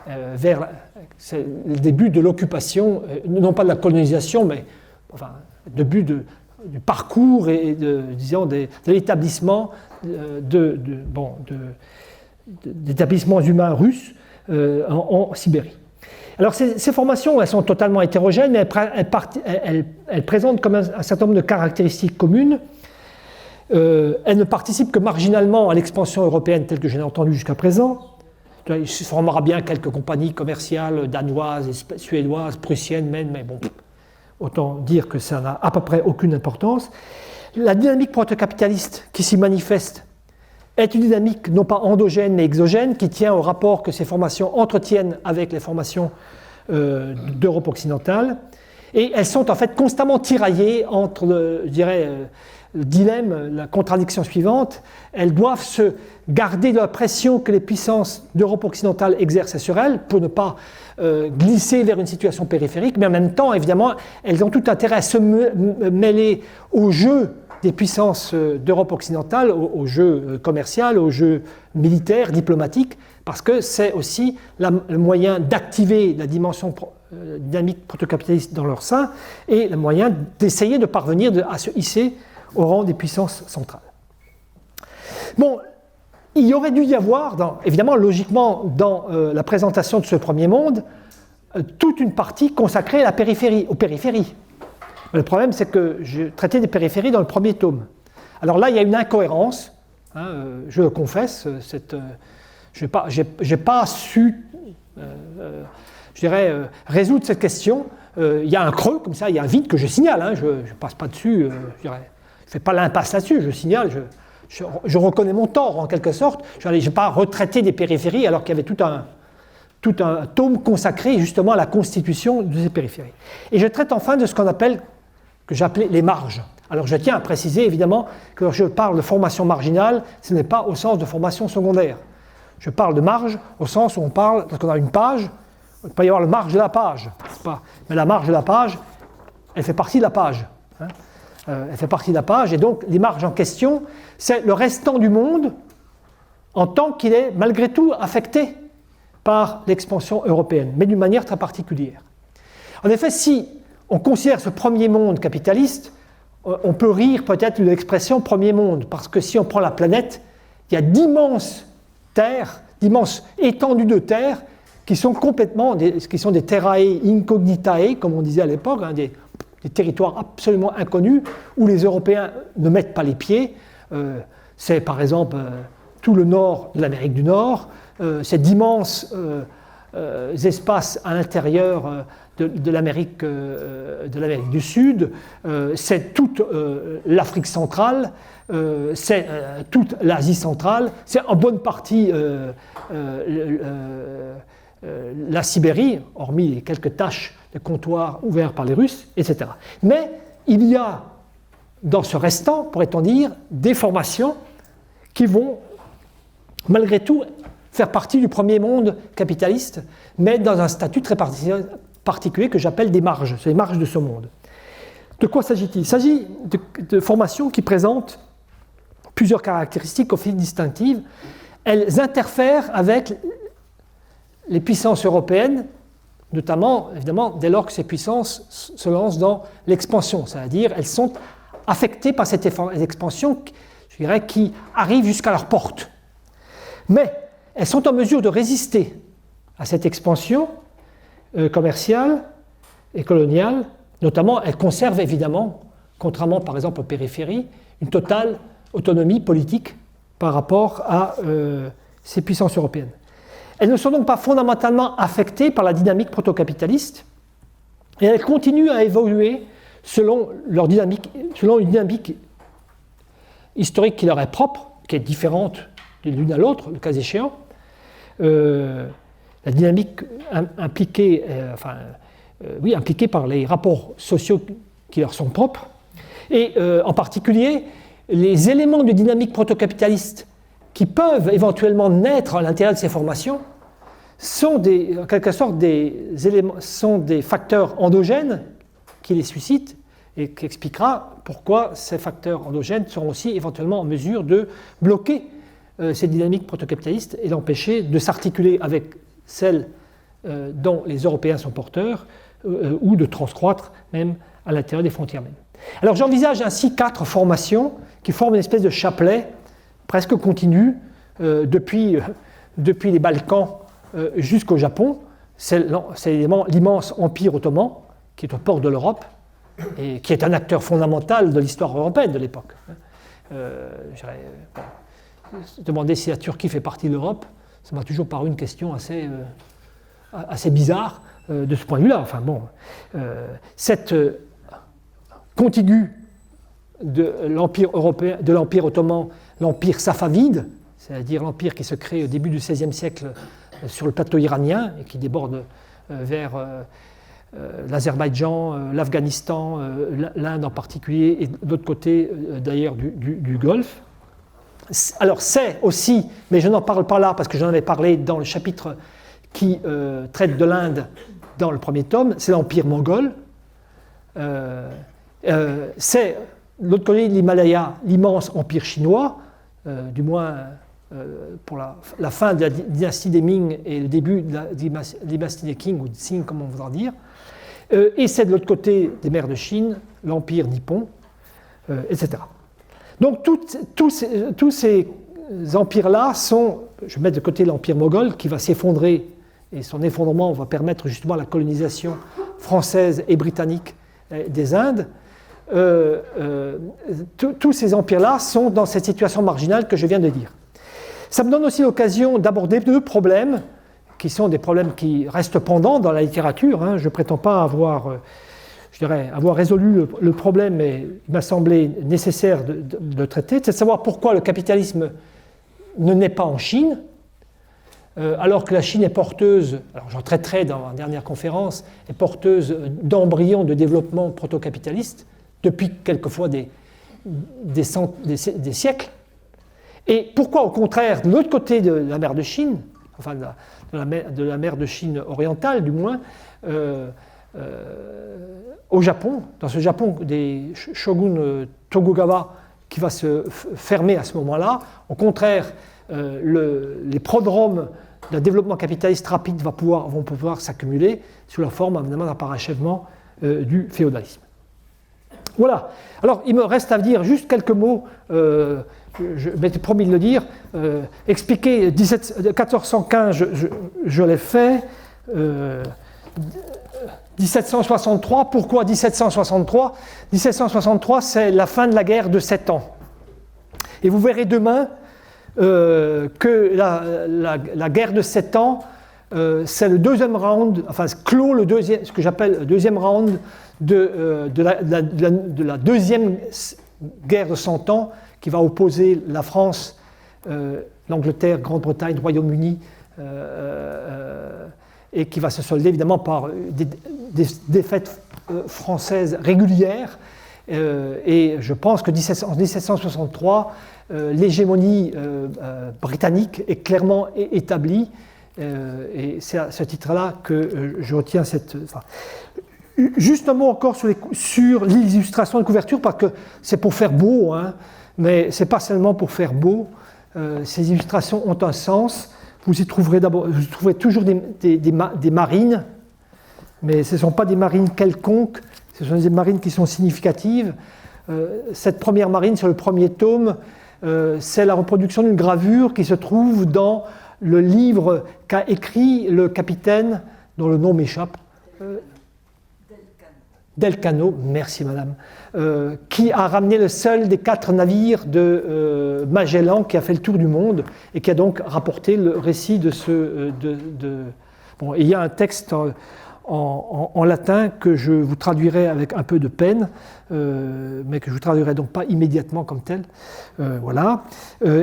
vers le début de l'occupation, non pas de la colonisation, mais enfin, le début du parcours et disons, de l'établissement d'établissements humains russes en Sibérie. Alors ces formations, elles sont totalement hétérogènes, mais elles présentent comme un certain nombre de caractéristiques communes. Elles ne participent que marginalement à l'expansion européenne telle que je l'ai entendue jusqu'à présent. Il se formera bien quelques compagnies commerciales danoises, suédoises, prussiennes même, mais bon, autant dire que ça n'a à peu près aucune importance. La dynamique protocapitaliste qui s'y manifeste est une dynamique non pas endogène mais exogène, qui tient au rapport que ces formations entretiennent avec les formations d'Europe occidentale, et elles sont en fait constamment tiraillées entre, le dilemme, la contradiction suivante. Elles doivent se garder de la pression que les puissances d'Europe occidentale exercent sur elles pour ne pas glisser vers une situation périphérique, mais en même temps, évidemment, elles ont tout intérêt à se mêler au jeu des puissances d'Europe occidentale, au jeu commercial, au jeu militaire, diplomatique, parce que c'est aussi le moyen d'activer la dimension dynamique protocapitaliste dans leur sein et le moyen d'essayer de parvenir à se hisser au rang des puissances centrales. Bon, il aurait dû y avoir, évidemment, logiquement, dans la présentation de ce premier monde, toute une partie consacrée à la périphérie, aux périphéries. Le problème, c'est que j'ai traité des périphéries dans le premier tome. Alors là, il y a une incohérence, je le confesse, je n'ai pas su, résoudre cette question. Il y a un creux, comme ça, il y a un vide que je signale, je ne passe pas dessus, je ne fais pas l'impasse là-dessus, je signale, je reconnais mon tort en quelque sorte. Je n'ai pas retraité des périphéries alors qu'il y avait tout un tome consacré justement à la constitution de ces périphéries. Et je traite enfin de ce que j'appelais les marges. Alors je tiens à préciser évidemment que lorsque je parle de formation marginale, ce n'est pas au sens de formation secondaire. Je parle de marge au sens où on parle, lorsqu'on a une page, il peut y avoir le marge de la page, mais la marge de la page, elle fait partie de la page. Elle fait partie de la page, et donc les marges en question, c'est le restant du monde en tant qu'il est malgré tout affecté par l'expansion européenne, mais d'une manière très particulière. En effet, si on considère ce premier monde capitaliste, on peut rire peut-être de l'expression premier monde, parce que si on prend la planète, il y a d'immenses terres, d'immenses étendues de terres qui sont complètement, qui sont des terrae incognitae, comme on disait à l'époque, des territoires absolument inconnus où les Européens ne mettent pas les pieds. C'est par exemple tout le nord de l'Amérique du Nord, c'est d'immenses espaces à l'intérieur de l'Amérique du Sud, c'est toute l'Afrique centrale, c'est toute l'Asie centrale, c'est en bonne partie la Sibérie, hormis les quelques taches de comptoirs ouverts par les Russes, etc. Mais il y a dans ce restant, pourrait-on dire, des formations qui vont malgré tout faire partie du premier monde capitaliste, mais dans un statut très particulier que j'appelle des marges, c'est les marges de ce monde. De quoi s'agit-il ? Il s'agit de formations qui présentent plusieurs caractéristiques au fil distinctives. Elles interfèrent avec les puissances européennes, notamment, évidemment, dès lors que ces puissances se lancent dans l'expansion, c'est-à-dire elles sont affectées par cette expansion, je dirais, qui arrive jusqu'à leur porte. Mais elles sont en mesure de résister à cette expansion commerciale et coloniale. Notamment, elles conservent évidemment, contrairement par exemple aux périphéries, une totale autonomie politique par rapport à ces puissances européennes. Elles ne sont donc pas fondamentalement affectées par la dynamique proto-capitaliste et elles continuent à évoluer selon une dynamique historique qui leur est propre, qui est différente de l'une à l'autre, le cas échéant. La dynamique impliquée par les rapports sociaux qui leur sont propres, et en particulier les éléments de dynamique proto-capitaliste qui peuvent éventuellement naître à l'intérieur de ces formations sont en quelque sorte des facteurs endogènes qui les suscitent et qui expliquera pourquoi ces facteurs endogènes seront aussi éventuellement en mesure de bloquer ces dynamiques proto-capitalistes et d'empêcher de s'articuler avec celles dont les Européens sont porteurs ou de transcroître même à l'intérieur des frontières mêmes. Alors j'envisage ainsi 4 formations qui forment une espèce de chapelet presque continu depuis les Balkans jusqu'au Japon. C'est évidemment l'immense empire ottoman qui est aux portes de l'Europe et qui est un acteur fondamental de l'histoire européenne de l'époque. Se demander si la Turquie fait partie de l'Europe, ça m'a toujours paru une question assez bizarre de ce point de vue-là. Enfin bon, cette contiguë de l'empire européen, de l'empire ottoman, l'empire safavide, c'est-à-dire l'empire qui se crée au début du XVIe siècle sur le plateau iranien et qui déborde vers l'Azerbaïdjan, l'Afghanistan, l'Inde en particulier, et de l'autre côté d'ailleurs du Golfe. Alors c'est aussi, mais je n'en parle pas là parce que j'en avais parlé dans le chapitre qui traite de l'Inde dans le premier tome, c'est l'empire mongol. C'est de l'autre côté de l'Himalaya, l'immense empire chinois, du moins pour la fin de la dynastie des Ming et le début de la dynastie des Qing, ou de Qing comme on voudra dire. Et c'est de l'autre côté des mers de Chine, l'empire nippon, etc. Donc tous ces empires-là sont, je vais mettre de côté l'empire moghol qui va s'effondrer, et son effondrement va permettre justement la colonisation française et britannique des Indes. Tous ces empires-là sont dans cette situation marginale que je viens de dire. Ça me donne aussi l'occasion d'aborder 2 problèmes qui sont des problèmes qui restent pendants dans la littérature. Je ne prétends pas avoir résolu le problème, mais il m'a semblé nécessaire de le traiter, c'est de savoir pourquoi le capitalisme ne naît pas en Chine, alors que la Chine est porteuse, alors j'en traiterai dans la dernière conférence, est porteuse d'embryons de développement proto-capitaliste depuis quelquefois des siècles. Et pourquoi, au contraire, de l'autre côté de la mer de Chine, enfin de la mer de Chine orientale du moins, au Japon, dans ce Japon des shoguns Tokugawa qui va se fermer à ce moment-là, au contraire, les prodromes d'un développement capitaliste rapide vont pouvoir s'accumuler sous la forme évidemment d'un parachèvement du féodalisme. Voilà. Alors, il me reste à dire juste quelques mots, je m'étais promis de le dire, expliquer 1415, je l'ai fait, 1763, pourquoi 1763 ? 1763, c'est la fin de la guerre de 7 ans. Et vous verrez demain que la guerre de 7 ans, c'est le deuxième round, enfin clôt ce que j'appelle le deuxième round de la deuxième guerre de 100 ans qui va opposer la France, l'Angleterre, Grande-Bretagne, Royaume-Uni, et qui va se solder évidemment par des défaites françaises régulières. Et je pense que en 1763, l'hégémonie britannique est clairement établie. Et c'est à ce titre-là que je retiens cette... Juste un mot encore sur l'illustration de couverture, parce que c'est pour faire beau, mais ce n'est pas seulement pour faire beau. Ces illustrations ont un sens. Vous trouverez toujours des marines, mais ce ne sont pas des marines quelconques, ce sont des marines qui sont significatives. Cette première marine sur le premier tome, c'est la reproduction d'une gravure qui se trouve dans le livre qu'a écrit le capitaine, dont le nom m'échappe, Del Cano, merci madame, qui a ramené le seul des 4 navires de Magellan qui a fait le tour du monde et qui a donc rapporté le récit de ce... Bon, il y a un texte en latin que je vous traduirai avec un peu de peine, mais que je ne vous traduirai donc pas immédiatement comme tel. Voilà.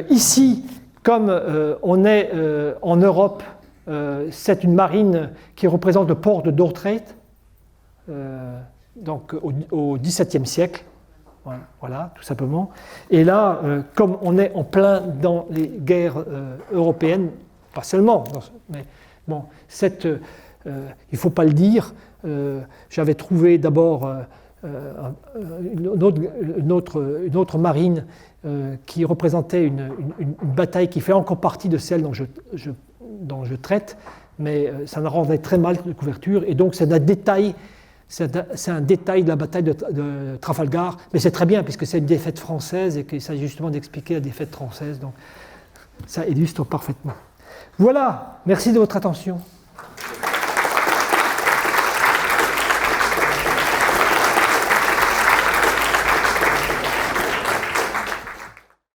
Ici, comme on est en Europe, c'est une marine qui représente le port de Dordrecht, donc au XVIIe siècle, voilà, tout simplement. Et là, comme on est en plein dans les guerres européennes, pas seulement, mais bon, il ne faut pas le dire, j'avais trouvé d'abord une autre marine qui représentait une bataille qui fait encore partie de celle dont je traite, mais ça en rendait très mal de couverture, et donc c'est un détail de la bataille de Trafalgar, mais c'est très bien puisque c'est une défaite française et qu'il s'agit justement d'expliquer la défaite française, donc ça illustre parfaitement. Voilà, merci de votre attention.